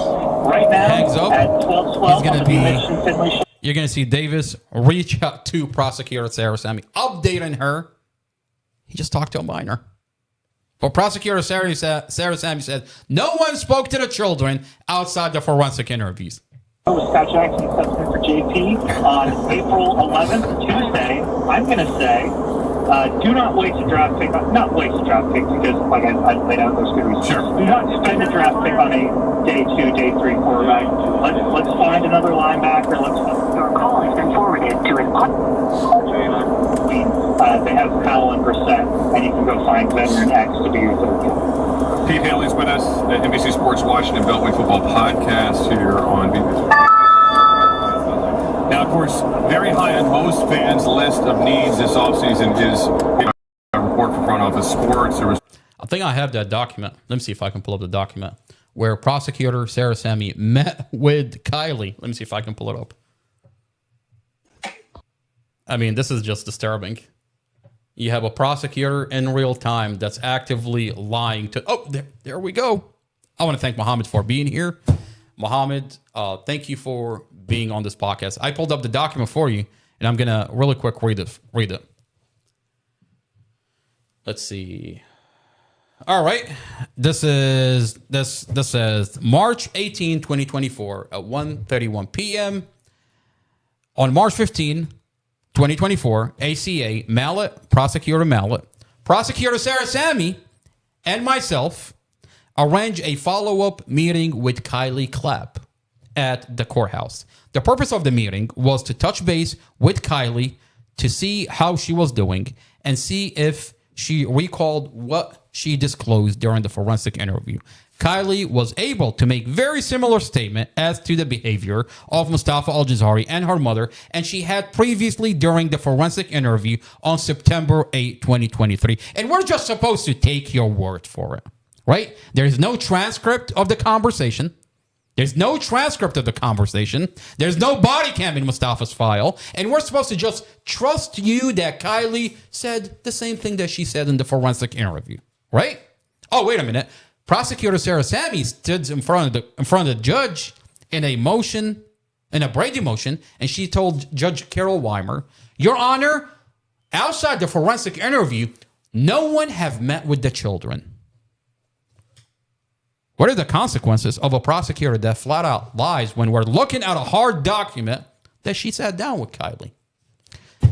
Right now,
hangs up,
at 12:12,
you're going to see Davis reach out to Prosecutor Sarah Sami, updating her. He just talked to a minor. But Prosecutor Sarah Sami said, no one spoke to the children outside the forensic interviews.
Scott Jackson steps in for JP on April 11th, Tuesday. I'm going to say, do not waste a draft pick. Not waste a draft pick because, like I laid out those good reasons. Sure. Do not spend a draft pick on a day 2, day 3 quarterback. Let's find another linebacker. Your call has been forwarded to they have Powell and Brissett, and you can go find veteran X to be your third guy.
Pete Haley's with us at NBC Sports Washington Beltway Football Podcast here on BBC. Now, of course, very high on most fans' list of needs this offseason is a report from Front Office Sports.
I think I have that document. Let me see if I can pull up the document where Prosecutor Sarah Sami met with Kylie. Let me see if I can pull it up. I mean, this is just disturbing. You have a prosecutor in real time that's actively lying to... Oh, there we go. I want to thank Muhammad for being here. Muhammad, thank you for being on this podcast. I pulled up the document for you, and I'm going to really quick read it. Let's see. All right. This is March 18, 2024 at 1:31 p.m. On March 15, 2024, ACA, Mallet, Prosecutor Sarah Sammy, and myself arranged a follow-up meeting with Kylie Clapp at the courthouse. The purpose of the meeting was to touch base with Kylie to see how she was doing and see if she recalled what she disclosed during the forensic interview. Kylie was able to make very similar statement as to the behavior of Mustafa Aljazairi and her mother, and she had previously during the forensic interview on September 8, 2023. And we're just supposed to take your word for it, right? There's no transcript of the conversation. There's no transcript of the conversation. There's no body cam in Mustafa's file. And we're supposed to just trust you that Kylie said the same thing that she said in the forensic interview, right? Oh, wait a minute. Prosecutor Sarah Sammy stood in front of the judge in a Brady motion, and she told Judge Carol Weimer, Your Honor, outside the forensic interview, no one have met with the children. What are the consequences of a prosecutor that flat out lies when we're looking at a hard document that she sat down with Kylie?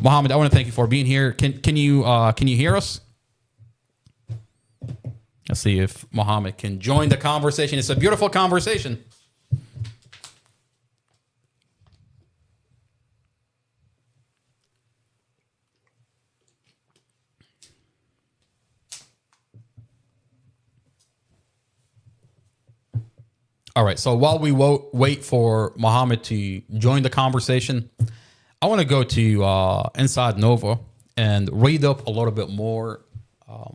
Mohammed, I want to thank you for being here. Can you hear us? Let's see if Mohammed can join the conversation. It's a beautiful conversation. All right, so while we wait for Mohammed to join the conversation, I want to go to Inside Nova and read up a little bit more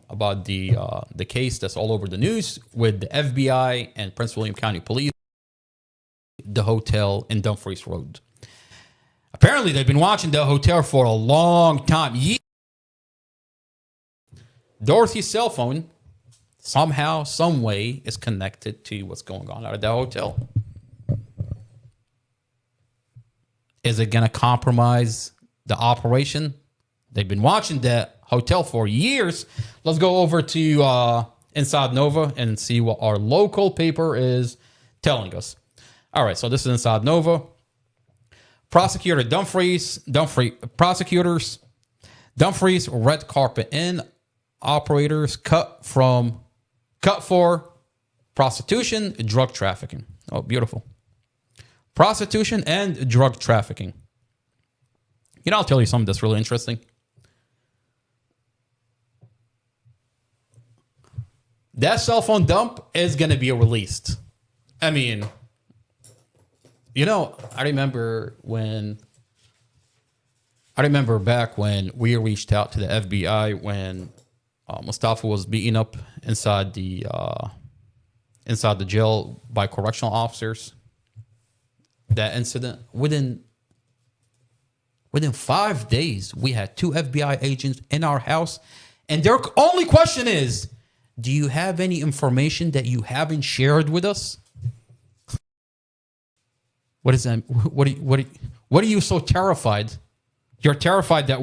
about the case that's all over the news with the FBI and Prince William County Police, the hotel in Dumfries Road. Apparently, they've been watching the hotel for a long time. Dorothy's cell phone somehow, some way, is connected to what's going on out of that hotel. Is it going to compromise the operation? They've been watching that hotel for years. Let's go over to Inside Nova and see what our local paper is telling us. All right, so this is Inside Nova. Prosecutors, Dumfries red carpet in, operators cut for prostitution, drug trafficking. Oh, beautiful. Prostitution and drug trafficking. You know, I'll tell you something that's really interesting. That cell phone dump is going to be released. I mean, you know, I remember back when we reached out to the FBI when Mustafa was beaten up inside the jail by correctional officers. That incident, within 5 days, we had 2 FBI agents in our house, and their only question is, do you have any information that you haven't shared with us? What is that? What are you so terrified? You're terrified that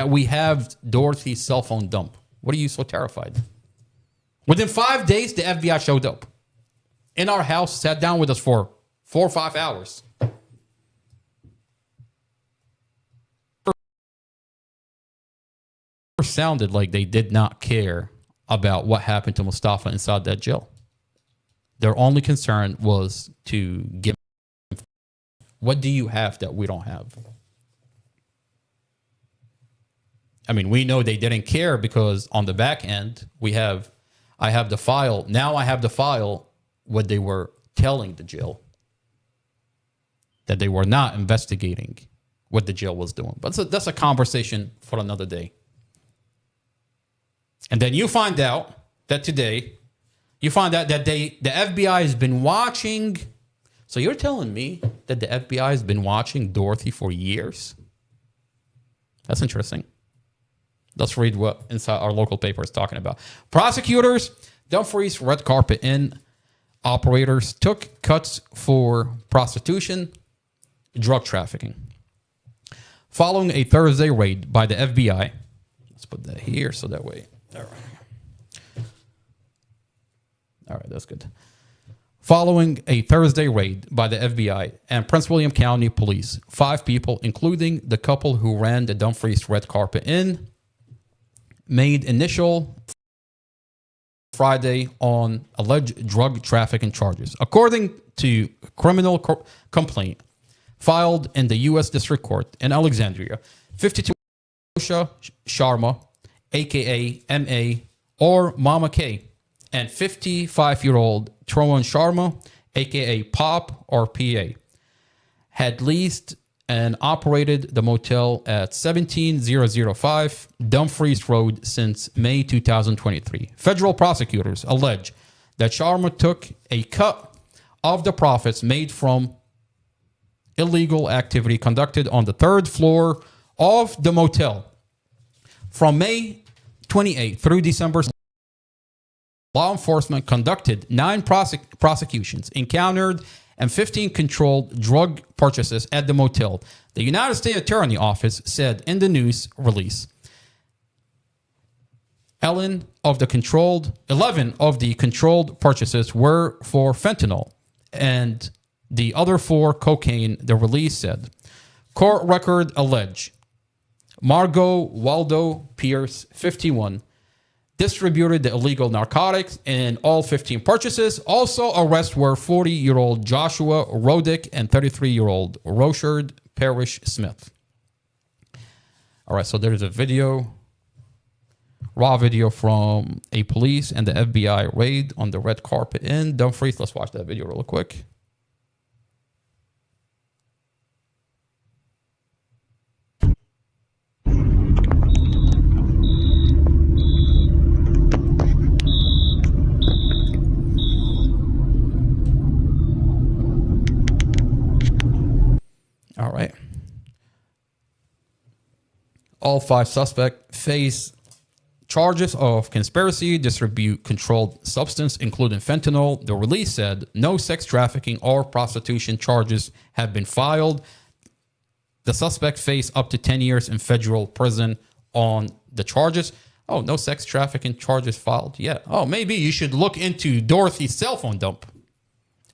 we have Dorothy's cell phone dump. What are you so terrified? Within 5 days, the FBI showed up in our house, sat down with us for 4 or 5 hours. Sounded like they did not care about what happened to Mustafa inside that jail. Their only concern was to give. What do you have that we don't have? I mean, we know they didn't care because on the back end, I have the file. Now I have the file, what they were telling the jail, that they were not investigating what the jail was doing. But that's a conversation for another day. And then you find out that today, the FBI has been watching. So you're telling me that the FBI has been watching Dorothy for years? That's interesting. Let's read what inside our local paper is talking about. Prosecutors, Dumfries red carpet in, operators took cuts for prostitution, drug trafficking. Following a Thursday raid by the FBI, Let's put that here so that way. All right. All right, that's good. Following a Thursday raid by the FBI and Prince William County Police, 5 people, including the couple who ran the Dumfries Red Carpet Inn, made initial Friday on alleged drug trafficking charges. According to criminal complaint filed in the U.S. District Court in Alexandria, 52 Sharma, a.k.a. M.A. or Mama K, and 55-year-old Trowan Sharma, a.k.a. Pop or P.A., had leased and operated the motel at 17005 Dumfries Road since May 2023. Federal prosecutors allege that Sharma took a cut of the profits made from illegal activity conducted on the 3rd floor of the motel. From May 28 through December, law enforcement conducted 9 prosecutions, encountered and 15 controlled drug purchases at the motel. The United States Attorney Office said in the news release, 11 of the controlled purchases were for fentanyl and the other 4 cocaine, the release said. Court record allege Margot Waldo Pierce, 51, distributed the illegal narcotics in all 15 purchases. Also arrested were 40-year-old Joshua Rodick and 33-year-old Rochard Parrish Smith. All right, so there's a video, raw video from a police and the FBI raid on the red carpet in Dumfries. Let's watch that video real quick. All right. All 5 suspects face charges of conspiracy, distribute controlled substance, including fentanyl. The release said no sex trafficking or prostitution charges have been filed. The suspect face up to 10 years in federal prison on the charges. Oh, no sex trafficking charges filed yet. Oh, maybe you should look into Dorothy's cell phone dump.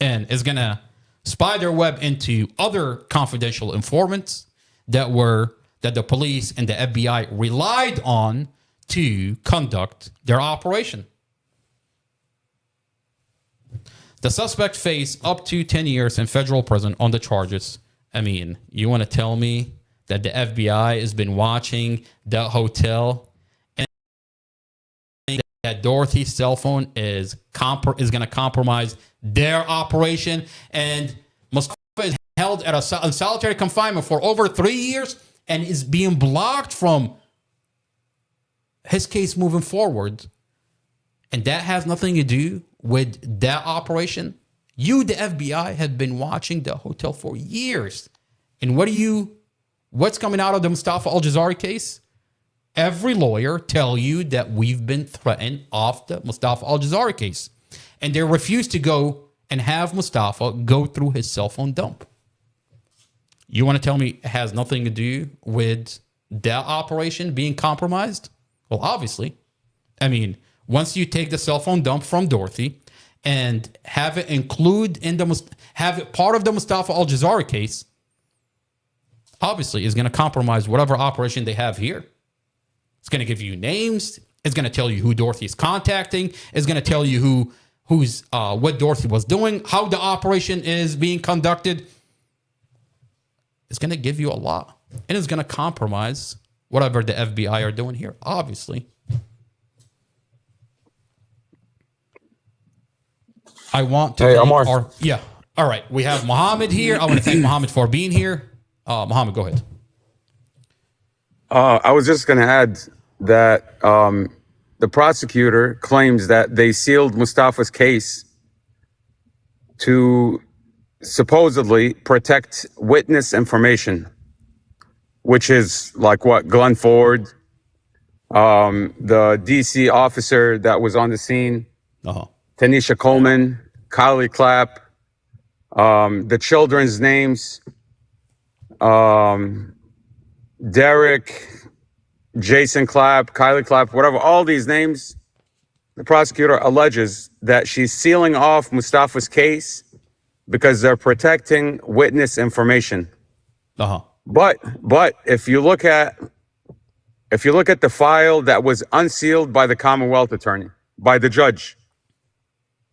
And it's going to spider web into other confidential informants that the police and the FBI relied on to conduct their operation. The suspect faced up to 10 years in federal prison on the charges. I mean, you want to tell me that the FBI has been watching the hotel and that Dorothy's cell phone is going to compromise their operation, and Mustafa is held at a solitary confinement for over 3 years and is being blocked from his case moving forward, and that has nothing to do with that operation. You, the FBI, have been watching the hotel for years, and what's coming out of the Mustafa Aljazairi case? Every lawyer tell you that we've been threatened off the Mustafa Aljazairi case, and they refuse to go and have Mustafa go through his cell phone dump. You want to tell me it has nothing to do with that operation being compromised? Well, obviously. I mean, once you take the cell phone dump from Dorothy and have it have it part of the Mustafa Aljazairi case, obviously is going to compromise whatever operation they have here. It's going to give you names. It's going to tell you who Dorothy is contacting. It's going to tell you what Dorothy was doing, how the operation is being conducted. It's going to give you a lot. And it's going to compromise whatever the FBI are doing here, obviously. I want to
Amar.
Yeah. All right. We have Mohammed here. I want to thank Mohammed for being here. Mohammed, go ahead.
I was just going to add that the prosecutor claims that they sealed Mustafa's case to supposedly protect witness information, which is like what Glenn Ford, the DC officer that was on the scene, Tanisha Coleman, Kylie Clapp, the children's names, Derek, Jason Clapp, Kylie Clapp, whatever, all these names, the prosecutor alleges that she's sealing off Mustafa's case because they're protecting witness information. But if you look at the file that was unsealed by the Commonwealth attorney, by the judge,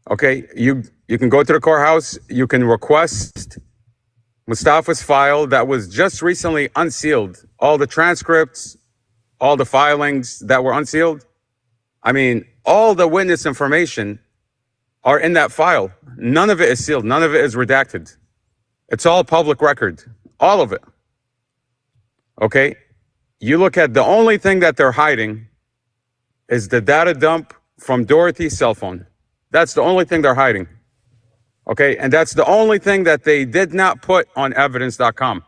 okay, you can go to the courthouse, you can request Mustafa's file that was just recently unsealed, all the transcripts, all the filings that were unsealed. I mean, all the witness information are in that file. None of it is sealed. None of it is redacted. It's all public record. All of it. Okay? You look at the only thing that they're hiding is the data dump from Dorothy's cell phone. That's the only thing they're hiding. Okay? And that's the only thing that they did not put on evidence.com.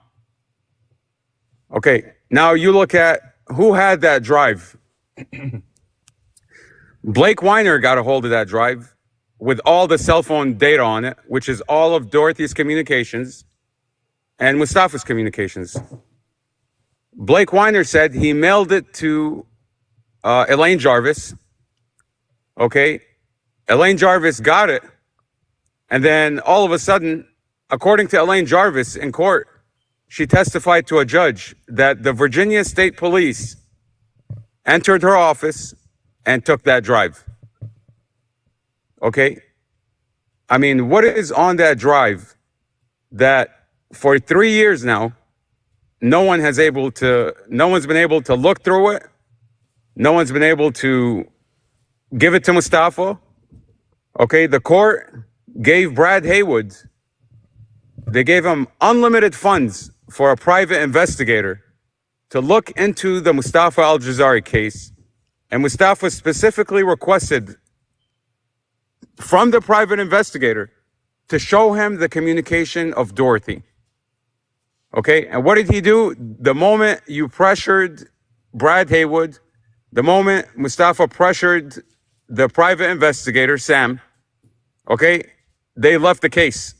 Okay. Now you look at who had that drive. Blake Weiner got a hold of that drive with all the cell phone data on it, which is all of Dorothy's communications and Mustafa's communications. Blake Weiner said he mailed it to Elaine Jarvis. Okay. Elaine Jarvis got it. And then all of a sudden, according to Elaine Jarvis in court, she testified to a judge that the Virginia State Police entered her office and took that drive. Okay? I mean, what is on that drive that for 3 years now, no one's been able to look through it. No one's been able to give it to Mustafa. Okay, the court gave Brad Haywood, they gave him unlimited funds for a private investigator to look into the Mustafa Aljazairi case. And Mustafa specifically requested from the private investigator to show him the communication of Dorothy. Okay, and what did he do? The moment you pressured Brad Haywood, the moment Mustafa pressured the private investigator, Sam, okay, they left the case.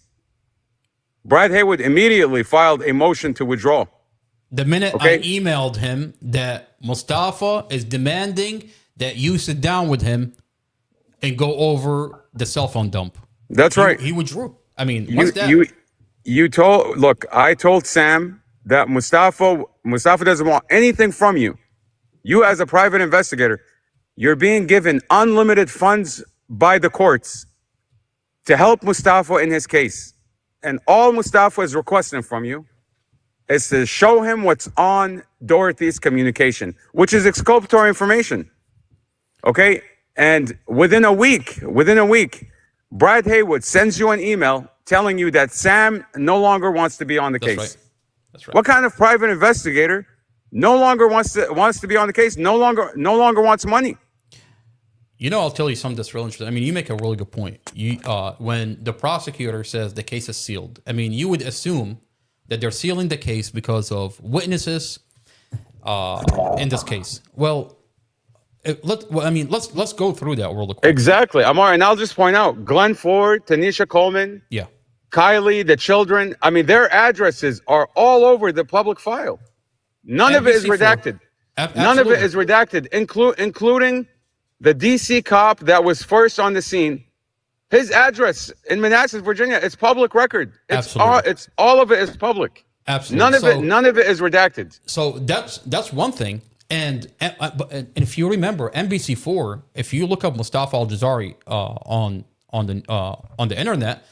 Brad Haywood immediately filed a motion to withdraw.
The minute I emailed him that Mustafa is demanding that you sit down with him and go over the cell phone dump.
That's right.
He withdrew. I mean, what's that?
I told Sam that Mustafa doesn't want anything from you. You as a private investigator, you're being given unlimited funds by the courts to help Mustafa in his case. And all Mustafa is requesting from you is to show him what's on Dorothy's communication, which is exculpatory information. Okay? And within a week, Brad Haywood sends you an email telling you that Sam no longer wants to be on the case.
Right. That's right.
What kind of private investigator no longer wants to be on the case, no longer wants money?
You know, I'll tell you something that's real interesting. I mean, you make a really good point. When the prosecutor says the case is sealed, I mean, you would assume that they're sealing the case because of witnesses in this case. Well, let's go through that real quick.
Exactly. Amar, and I'll just point out, Glenn Ford, Tanisha Coleman, Kylie, the children, I mean, their addresses are all over the public file. None of it is redacted. None of it is redacted, including the DC cop that was first on the scene. His address in Manassas, Virginia, it's public record. It's all of it is public.
Absolutely.
None of it is redacted.
So that's one thing. And if you remember NBC4, if you look up Mustafa Aljazairi on the internet,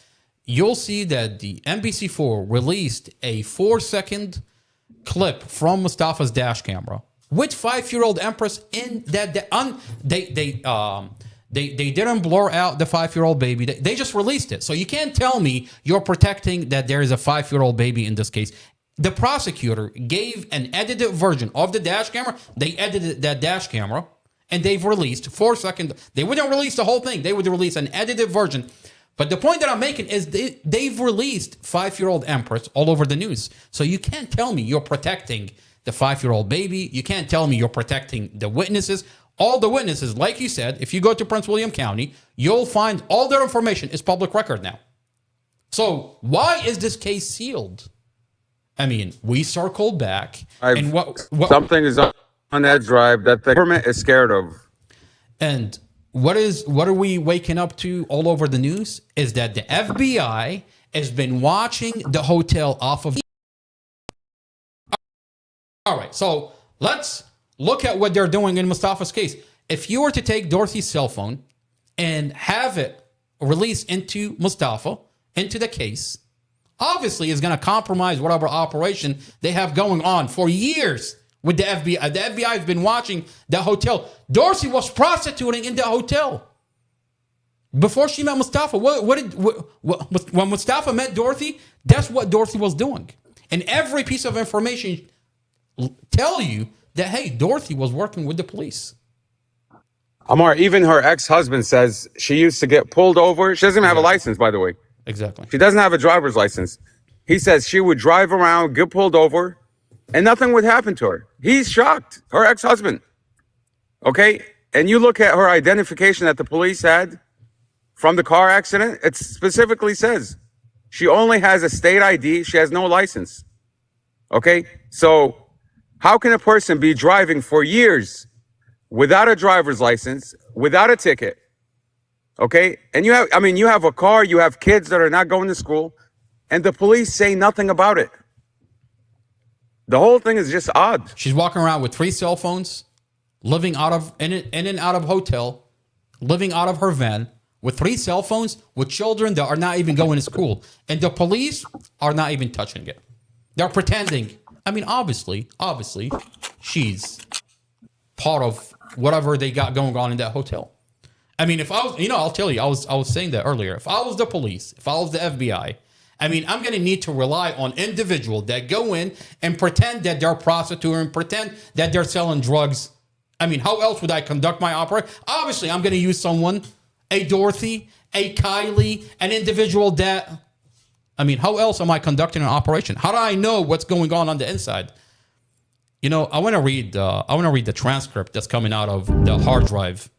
you'll see that the NBC4 released a 4-second clip from Mustafa's dash camera with 5-year-old Empress in that. They didn't blur out the 5-year-old baby. They just released it. So you can't tell me you're protecting that there is a 5-year-old baby in this case. The prosecutor gave an edited version of the dash camera. They edited that dash camera and they've released 4-second. They wouldn't release the whole thing. They would release an edited version. But the point that I'm making is they've released 5-year-old Empress all over the news. So you can't tell me you're protecting the 5-year-old baby. You can't tell me you're protecting the witnesses. All the witnesses, like you said, if you go to Prince William County, you'll find all their information is public record now. So why is this case sealed? I mean, we circled back.
Something is on that drive that the government is scared of.
And what are we waking up to all over the news is that the FBI has been watching the hotel off of. All right, so let's look at what they're doing in Mustafa's case. If you were to take Dorothy's cell phone and have it released into Mustafa, into the case, obviously it's going to compromise whatever operation they have going on for years with the FBI. The FBI has been watching the hotel. Dorothy was prostituting in the hotel before she met Mustafa. When Mustafa met Dorothy, that's what Dorothy was doing. And every piece of information tell you that, hey, Dorothy was working with the police.
Amar, even her ex-husband says she used to get pulled over. She doesn't even have a license, by the way.
Exactly.
She doesn't have a driver's license. He says she would drive around, get pulled over, and nothing would happen to her. He's shocked. Her ex-husband. Okay? And you look at her identification that the police had from the car accident, it specifically says she only has a state ID. She has no license. Okay? So how can a person be driving for years without a driver's license, without a ticket? Okay? And you have a car, you have kids that are not going to school, and the police say nothing about it. The whole thing is just odd.
She's walking around with 3 cell phones, living in and out of hotel, living out of her van with 3 cell phones with children that are not even going to school. And the police are not even touching it. They're pretending. I mean, obviously, she's part of whatever they got going on in that hotel. I mean, if I was, I'll tell you, I was saying that earlier. If I was the police, if I was the FBI, I mean, I'm going to need to rely on individuals that go in and pretend that they're prostituting, pretend that they're selling drugs. I mean, how else would I conduct my operation? Obviously, I'm going to use someone, a Dorothy, a Kylie, an individual that, I mean, how else am I conducting an operation? How do I know what's going on the inside? I want to read the transcript that's coming out of the hard drive.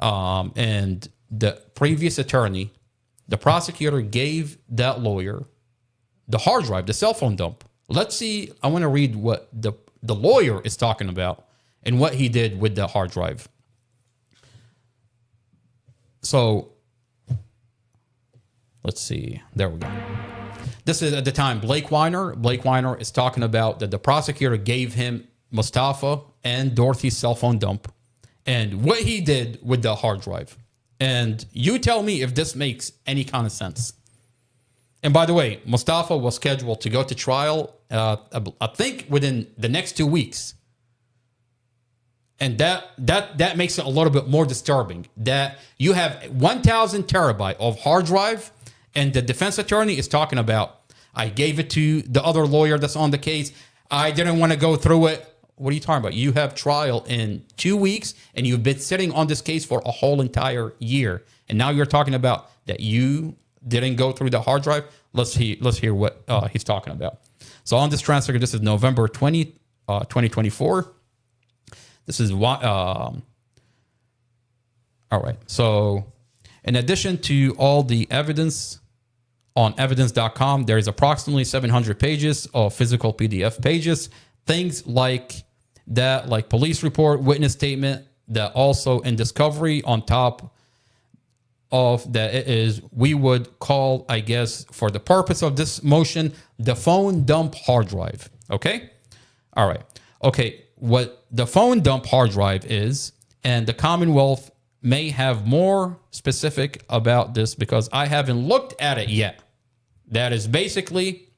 And the previous attorney, the prosecutor gave that lawyer the hard drive, the cell phone dump. Let's see. I want to read what the lawyer is talking about and what he did with the hard drive. So let's see. There we go. This is at the time Blake Weiner. Blake Weiner is talking about that the prosecutor gave him Mustafa and Dorothy's cell phone dump and what he did with the hard drive. And you tell me if this makes any kind of sense. And by the way, Mustafa was scheduled to go to trial, I think within the next 2 weeks. And that makes it a little bit more disturbing that you have 1,000 terabyte of hard drive and the defense attorney is talking about, I gave it to the other lawyer that's on the case. I didn't want to go through it. What are you talking about? You have trial in 2 weeks and you've been sitting on this case for a whole entire year. And now you're talking about that you didn't go through the hard drive. Let's hear what he's talking about. So on this transcript, this is November 20, 2024. This is what, all right. So in addition to all the evidence on evidence.com, there is approximately 700 pages of physical PDF pages. Things like that, like police report, witness statement, that also in discovery on top of that it is, we would call, I guess, for the purpose of this motion, the phone dump hard drive. Okay? All right. Okay. What the phone dump hard drive is, and the Commonwealth may have more specific about this because I haven't looked at it yet. That is basically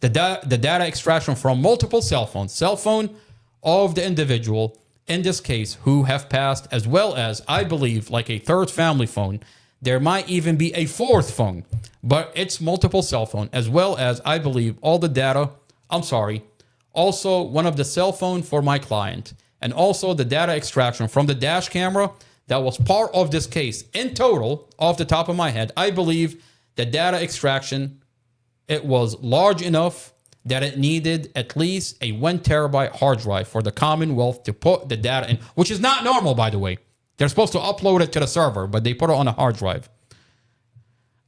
the data extraction from multiple cell phone of the individual, in this case, who have passed, as well as, I believe, like a third family phone. There might even be a fourth phone, but it's multiple cell phone, as well as, I believe, all the data. Also one of the cell phone for my client, and also the data extraction from the dash camera that was part of this case. In total, off the top of my head, I believe the data extraction, it was large enough that it needed at least a 1 terabyte hard drive for the Commonwealth to put the data in, which is not normal, by the way. They're supposed to upload it to the server, but they put it on a hard drive.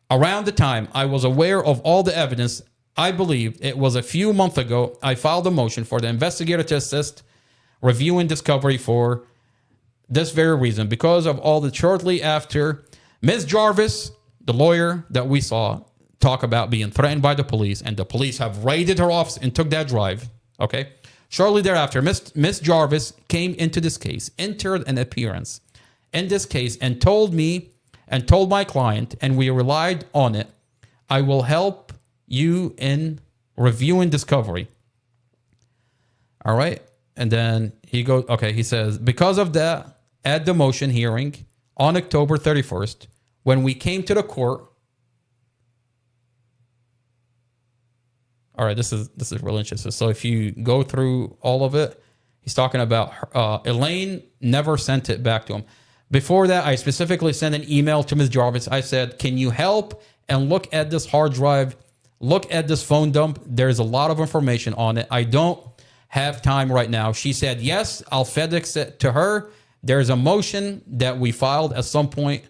Around the time I was aware of all the evidence, I believe it was a few months ago, I filed a motion for the investigator to assist reviewing discovery for this very reason, because of all the shortly after Ms. Jarvis, the lawyer that we saw, talk about being threatened by the police, and the police have raided her office and took that drive. Okay. Shortly thereafter, Miss Jarvis came into this case, entered an appearance in this case, and told me and told my client, and we relied on it, I will help you in reviewing discovery. All right. And then he goes, okay, he says, because of that, at the motion hearing on October 31st, when we came to the court. All right, this is really interesting. So if you go through all of it, he's talking about Elaine never sent it back to him. Before that, I specifically sent an email to Ms. Jarvis. I said, can you help and look at this hard drive, look at this phone dump? There's a lot of information on it. I don't have time right now. She said, yes, I'll FedEx it to her. There's a motion that we filed at some point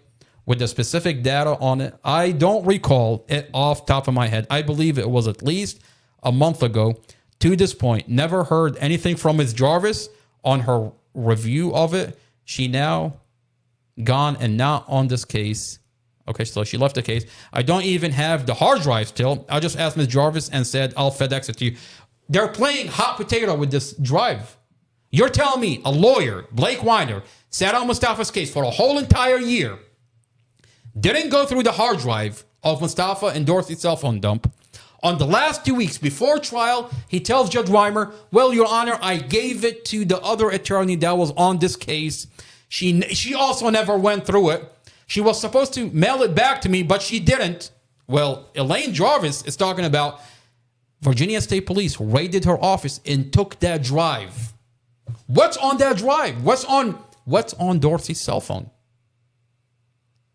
with the specific data on it. I don't recall it off top of my head. I believe it was at least a month ago. To this point, never heard anything from Ms. Jarvis on her review of it. She now gone and not on this case. Okay, so she left the case. I don't even have the hard drive still. I just asked Ms. Jarvis and said, I'll FedEx it to you. They're playing hot potato with this drive. You're telling me a lawyer, Blake Weiner, sat on Mustafa's case for a whole entire year, didn't go through the hard drive of Mustafa and Dorothy's cell phone dump. On the last 2 weeks before trial, he tells Judge Weimer, well, Your Honor, I gave it to the other attorney that was on this case. She also never went through it. She was supposed to mail it back to me, but she didn't. Well, Elaine Jarvis is talking about Virginia State Police raided her office and took that drive. What's on that drive? What's on Dorothy's cell phone?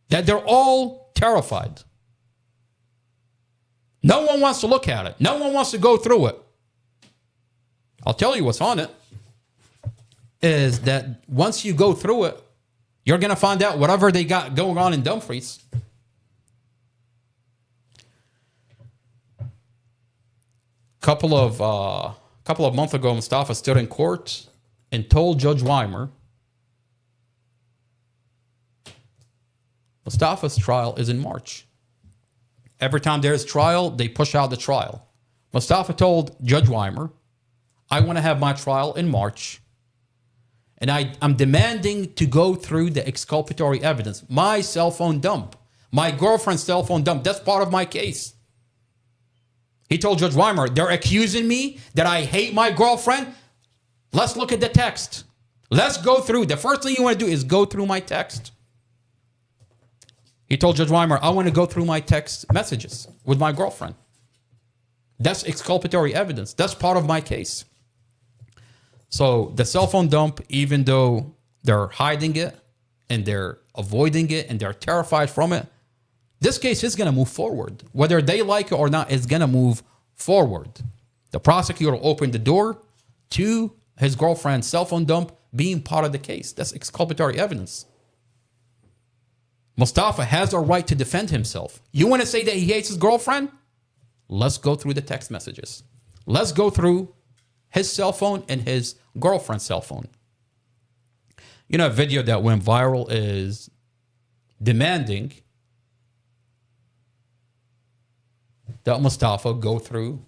That they're all terrified. No one wants to look at it. No one wants to go through it. I'll tell you what's on it. Is that once you go through it, you're going to find out whatever they got going on in Dumfries. Couple of months ago, Mustafa stood in court and told Judge Weimer, Mustafa's trial is in March. Every time there's trial, they push out the trial. Mustafa told Judge Weimer, I want to have my trial in March. And I'm demanding to go through the exculpatory evidence. My cell phone dump. My girlfriend's cell phone dump. That's part of my case. He told Judge Weimer, they're accusing me that I hate my girlfriend. Let's look at the text. Let's go through. The first thing you want to do is go through my text. He told Judge Weimer, I want to go through my text messages with my girlfriend. That's exculpatory evidence. That's part of my case. So the cell phone dump, even though they're hiding it and they're avoiding it and they're terrified from it, this case is going to move forward. Whether they like it or not, it's going to move forward. The prosecutor opened the door to his girlfriend's cell phone dump being part of the case. That's exculpatory evidence. Mustafa has a right to defend himself. You want to say that he hates his girlfriend? Let's go through the text messages. Let's go through his cell phone and his girlfriend's cell phone. You know, a video that went viral is demanding that Mustafa go through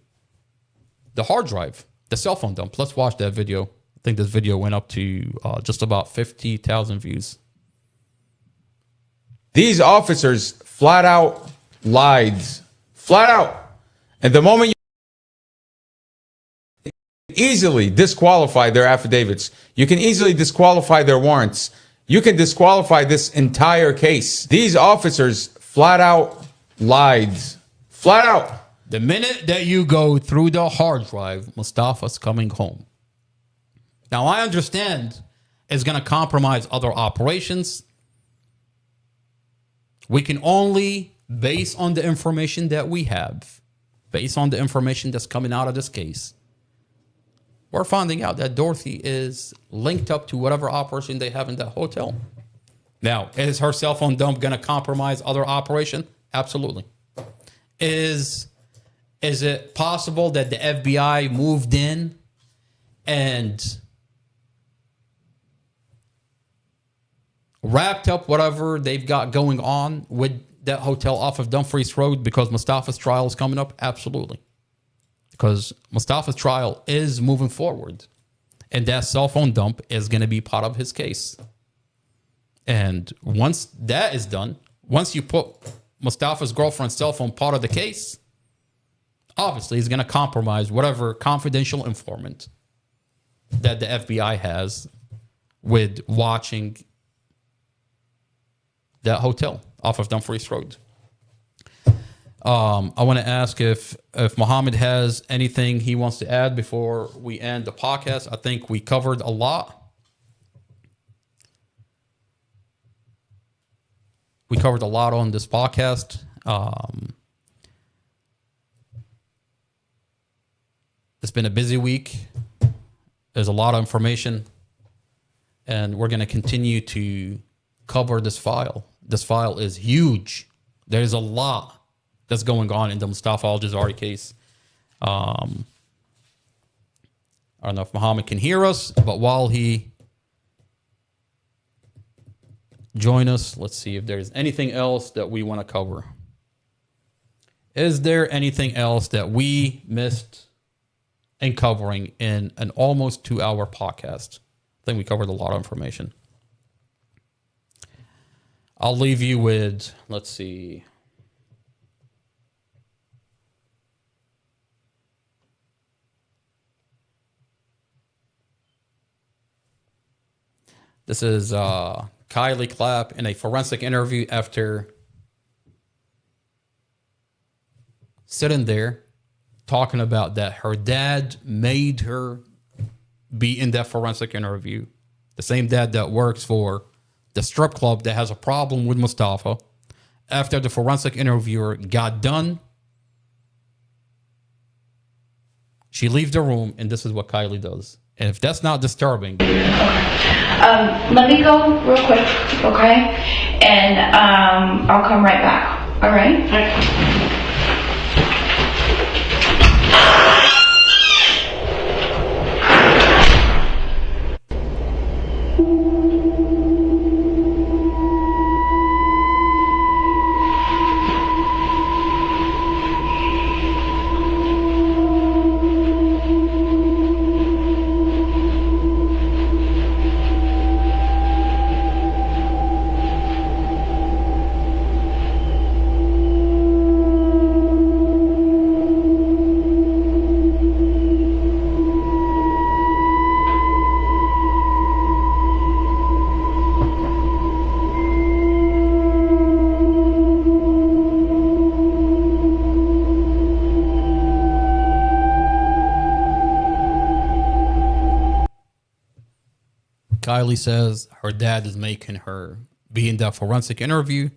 the hard drive, the cell phone dump. Let's watch that video. I think this video went up to just about 50,000 views.
These officers flat out lied. Flat out. And the moment you easily disqualify their affidavits, you can easily disqualify their warrants. You can disqualify this entire case. These officers flat out lied. Flat out.
The minute that you go through the hard drive, Mustafa's coming home. Now, I understand it's going to compromise other operations. We can only, based on the information that we have, based on the information that's coming out of this case, we're finding out that Dorothy is linked up to whatever operation they have in that hotel. Now, is her cell phone dump going to compromise other operation? Absolutely. Is it possible that the FBI moved in and wrapped up whatever they've got going on with that hotel off of Dumfries Road because Mustafa's trial is coming up? Absolutely. Because Mustafa's trial is moving forward. And that cell phone dump is going to be part of his case. And once that is done, once you put Mustafa's girlfriend's cell phone part of the case, obviously he's going to compromise whatever confidential informant that the FBI has with watching that hotel off of Dumfries Road. I want to ask if Mohammed has anything he wants to add before we end the podcast. I think we covered a lot. We covered a lot on this podcast. It's been a busy week. There's a lot of information. And we're going to continue to cover this file. This file is huge. There's a lot that's going on in the Mustafa Aljazairi case. I don't know if Muhammad can hear us, but while he join us, let's see if there's anything else that we want to cover. Is there anything else that we missed in covering in an almost 2-hour podcast? I think we covered a lot of information. I'll leave you with, let's see. This is Kylie Clapp in a forensic interview after sitting there talking about that her dad made her be in that forensic interview. The same dad that works for the strip club that has a problem with Mustafa. After the forensic interviewer got done, she leaves the room, and this is what Kylie does. And if that's not disturbing...
Let me go real quick, okay? And I'll come right back, all right? All right.
Kylie says her dad is making her be in that forensic interview.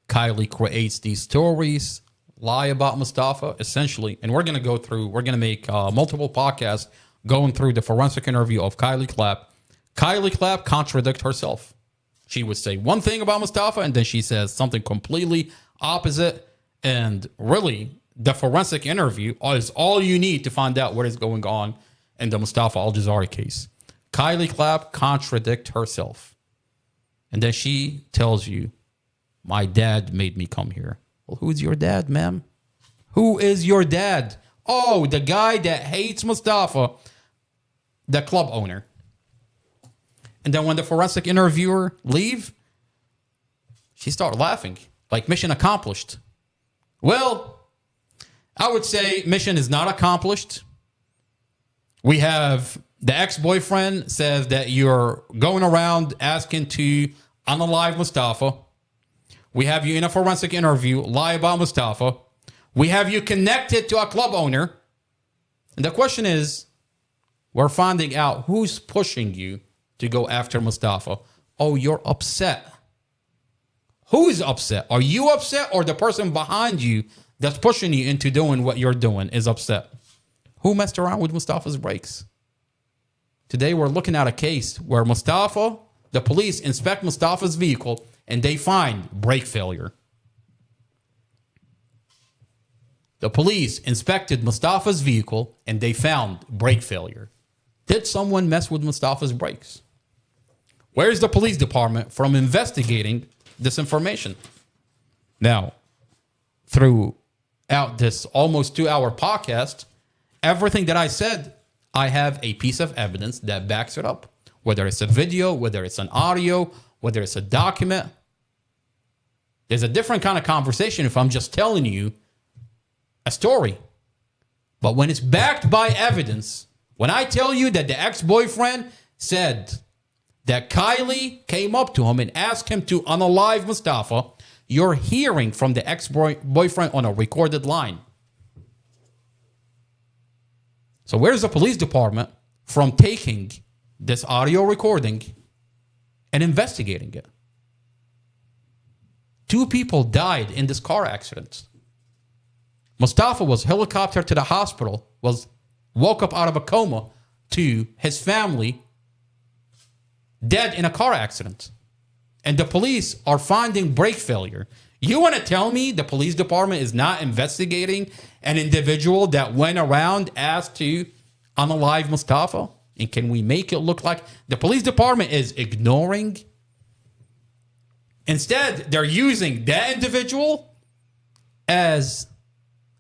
Kylie creates these stories, lie about Mustafa, essentially. And we're going to make multiple podcasts going through the forensic interview of Kylie Clapp. Kylie Clapp contradicts herself. She would say one thing about Mustafa, and then she says something completely opposite. And really, the forensic interview is all you need to find out what is going on in the Mustafa Aljazairi case. Kylie Clapp contradicts herself. And then she tells you, my dad made me come here. Well, who's your dad, ma'am? Who is your dad? Oh, the guy that hates Mustafa, the club owner. And then when the forensic interviewer leave, she started laughing, like mission accomplished. Well, I would say mission is not accomplished. We have the ex-boyfriend says that you're going around asking to unalive Mustafa. We have you in a forensic interview, lie about Mustafa. We have you connected to a club owner. And the question is, we're finding out who's pushing you to go after Mustafa. Oh, you're upset. Who's upset? Are you upset, or the person behind you that's pushing you into doing what you're doing is upset? Who messed around with Mustafa's brakes? Today, we're looking at a case where the police inspect Mustafa's vehicle and they find brake failure. The police inspected Mustafa's vehicle and they found brake failure. Did someone mess with Mustafa's brakes? Where's the police department from investigating this information? Now, throughout this almost 2-hour podcast, everything that I said, I have a piece of evidence that backs it up. Whether it's a video, whether it's an audio, whether it's a document. There's a different kind of conversation if I'm just telling you a story. But when it's backed by evidence, when I tell you that the ex-boyfriend said that Kylie came up to him and asked him to unalive Mustafa, you're hearing from the ex-boyfriend on a recorded line. So where's the police department from taking this audio recording and investigating it? 2 people died in this car accident. Mustafa was helicoptered to the hospital, woke up out of a coma to his family dead in a car accident. And the police are finding brake failure. You want to tell me the police department is not investigating an individual that went around, asked to unalive Mustafa? And can we make it look like the police department is ignoring? Instead, they're using that individual as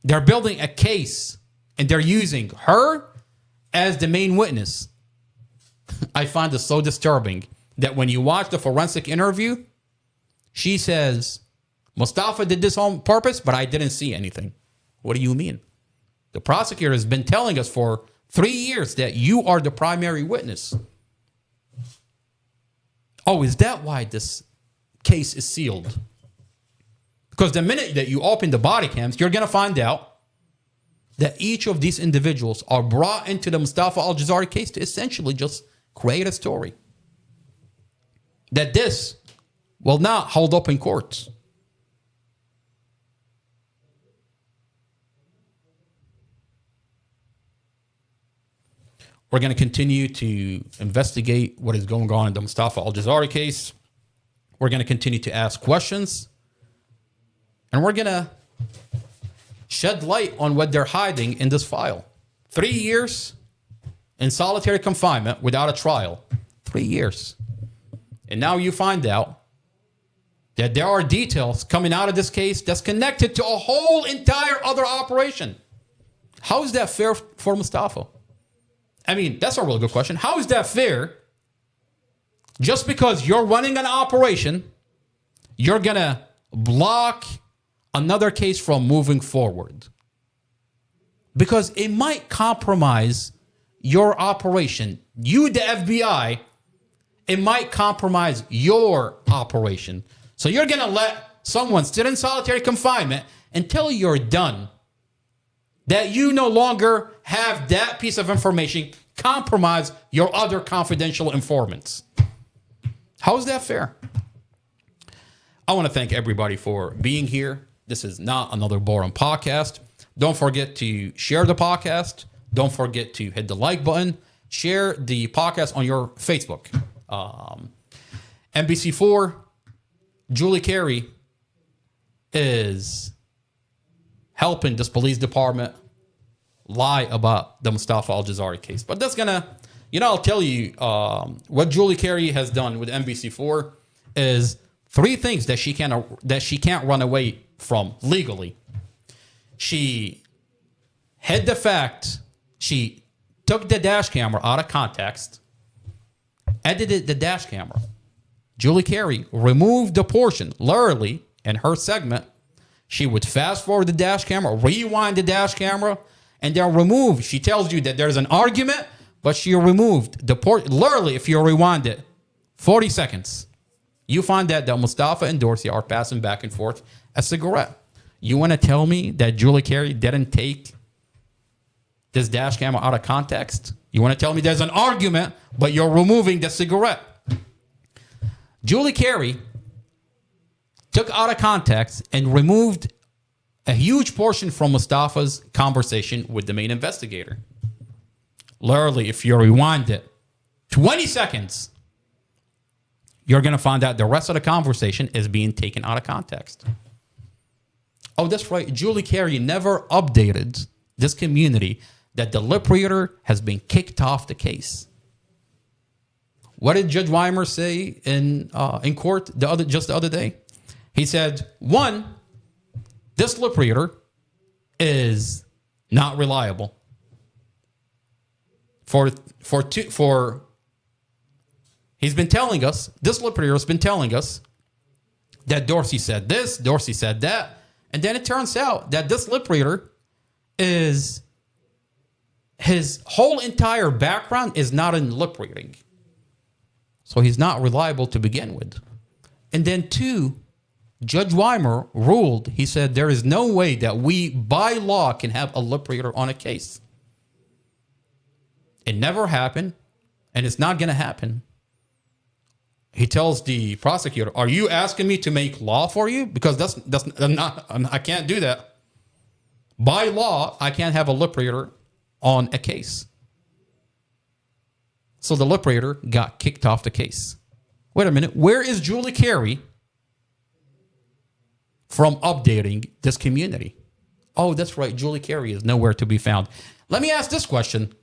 they're building a case, and they're using her as the main witness. I find it so disturbing that when you watch the forensic interview, she says, Mustafa did this on purpose, but I didn't see anything. What do you mean? The prosecutor has been telling us for 3 years that you are the primary witness. Oh, is that why this case is sealed? Because the minute that you open the body cams, you're going to find out that each of these individuals are brought into the Mustafa Aljazairi case to essentially just create a story. That this will not hold up in courts. We're going to continue to investigate what is going on in the Mustafa Aljazairi case. We're going to continue to ask questions. And we're going to shed light on what they're hiding in this file. 3 years in solitary confinement without a trial. 3 years. And now you find out that there are details coming out of this case that's connected to a whole entire other operation. How is that fair for Mustafa? I mean, that's a really good question. How is that fair? Just because you're running an operation, you're going to block another case from moving forward. Because it might compromise your operation. You, the FBI, it might compromise your operation. So you're going to let someone sit in solitary confinement until you're done. That you no longer have that piece of information compromise your other confidential informants. How is that fair? I want to thank everybody for being here. This is not another boring podcast. Don't forget to share the podcast. Don't forget to hit the like button. Share the podcast on your Facebook. NBC4, Julie Carey is helping this police department lie about the Mustafa Aljazairi case. But that's gonna, I'll tell you what Julie Carey has done with NBC4 is 3 things that she can't run away from legally. She hid the fact, she took the dash camera out of context, edited the dash camera. Julie Carey removed the portion, literally, in her segment. She would fast forward the dash camera, rewind the dash camera, and then remove. She tells you that there's an argument, but she removed the port. Literally, if you rewind it, 40 seconds, you find that Mustafa and Dorsey are passing back and forth a cigarette. You want to tell me that Julie Carey didn't take this dash camera out of context? You want to tell me there's an argument, but you're removing the cigarette? Julie Carey took out of context and removed a huge portion from Mustafa's conversation with the main investigator. Literally, if you rewind it 20 seconds, you're going to find out the rest of the conversation is being taken out of context. Oh, that's right. Julie Carey never updated this community that the lip reader has been kicked off the case. What did Judge Weimer say in court the other day? He said, one, this lip reader is not reliable. He's been telling us, this lip reader has been telling us that Dorsey said this, Dorsey said that, and then it turns out that this lip reader is, his whole entire background is not in lip reading. So he's not reliable to begin with. And then two, Judge Weimer ruled, he said, there is no way that we, by law, can have a lip reader on a case. It never happened, and it's not going to happen. He tells the prosecutor, are you asking me to make law for you? Because that's not, I can't do that. By law, I can't have a lip reader on a case. So the lip reader got kicked off the case. Wait a minute. Where is Julie Carey from updating this community? Oh, that's right. Julie Carey is nowhere to be found. Let me ask this question.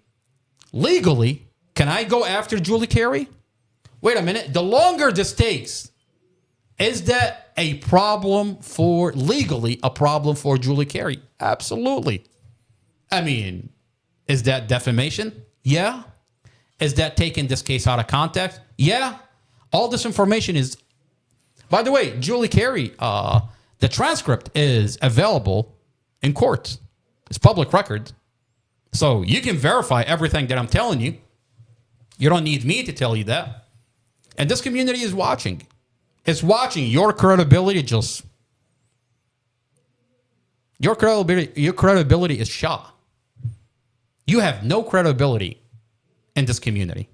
Legally, can I go after Julie Carey? Wait a minute. The longer this takes, is that a problem for, legally, a problem for Julie Carey? Absolutely. I mean, is that defamation? Yeah. Is that taking this case out of context? Yeah. All this information is, by the way, Julie Carey, the transcript is available in court. It's public record. So you can verify everything that I'm telling you. You don't need me to tell you that. And this community is watching. It's watching your credibility just, your credibility is shot. You have no credibility in this community.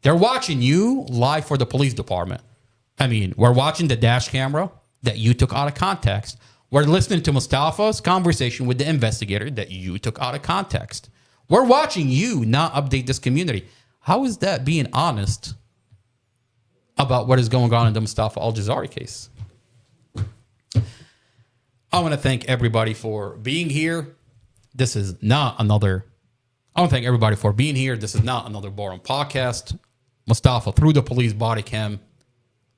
They're watching you live for the police department. I mean, we're watching the dash camera that you took out of context. We're listening to Mustafa's conversation with the investigator that you took out of context. We're watching you not update this community. How is that being honest about what is going on in the Mustafa Aljazairi case? I want to thank everybody for being here. This is not another... I want to thank everybody for being here. This is not another boring podcast. Mustafa through the police body cam.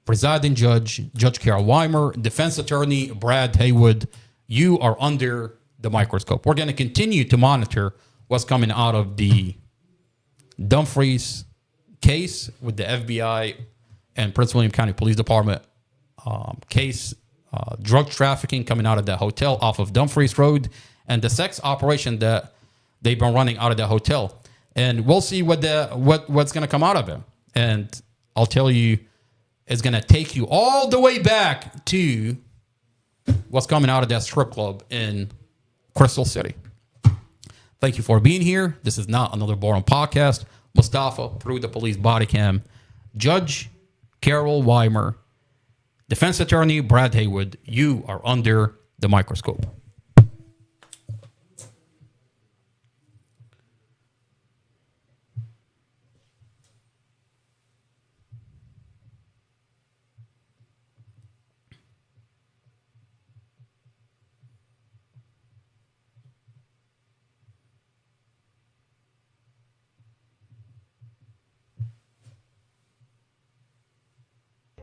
Presiding judge, Judge Carol Weimer, defense attorney Brad Haywood, you are under the microscope. We're going to continue to monitor what's coming out of the Dumfries case with the FBI and Prince William County Police Department case, drug trafficking coming out of that hotel off of Dumfries Road, and the sex operation that they've been running out of that hotel. And we'll see what's going to come out of it. And I'll tell you, it's going to take you all the way back to what's coming out of that strip club in Crystal City. Thank you for being here. This is not another boring podcast. Mustafa through the police body cam. Judge Carol Weimer, defense attorney Brad Haywood, you are under the microscope.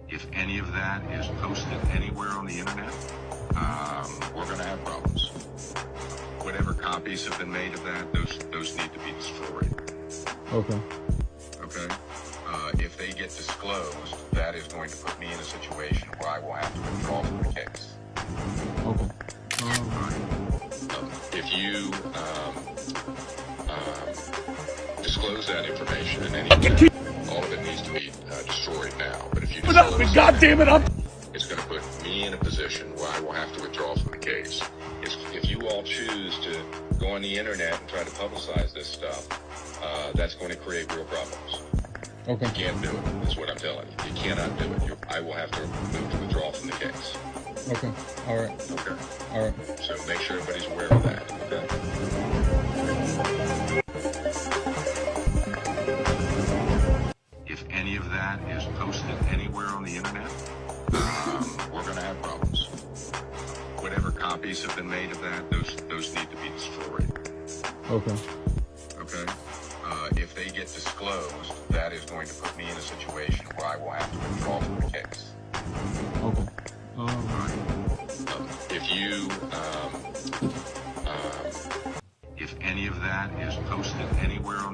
If any of that is posted anywhere on the internet, we're going to have problems. Whatever copies have been made of that, those need to be destroyed.
Okay.
Okay? If they get disclosed, that is going to put me in a situation where I will have to withdraw from the case.
Okay.
If you disclose that information in any way, all of it needs to be destroyed now. But if you
God damn it,
it's going to put me in a position where I will have to withdraw from the case. If you all choose to go on the internet and try to publicize this stuff, that's going to create real problems.
Okay.
You can't do it, is what I'm telling you. You cannot do it. I will have to move to withdraw from the case.
Okay. All right.
Okay.
All right.
So make sure everybody's aware of that. Okay. If any of that is posted anywhere on the internet, we're going to have problems. Whatever copies have been made of that, those need to be destroyed.
Okay.
Okay. If they they get disclosed, that is going to put me in a situation where I will have to withdraw from the case.
Okay.
If any of that is posted anywhere on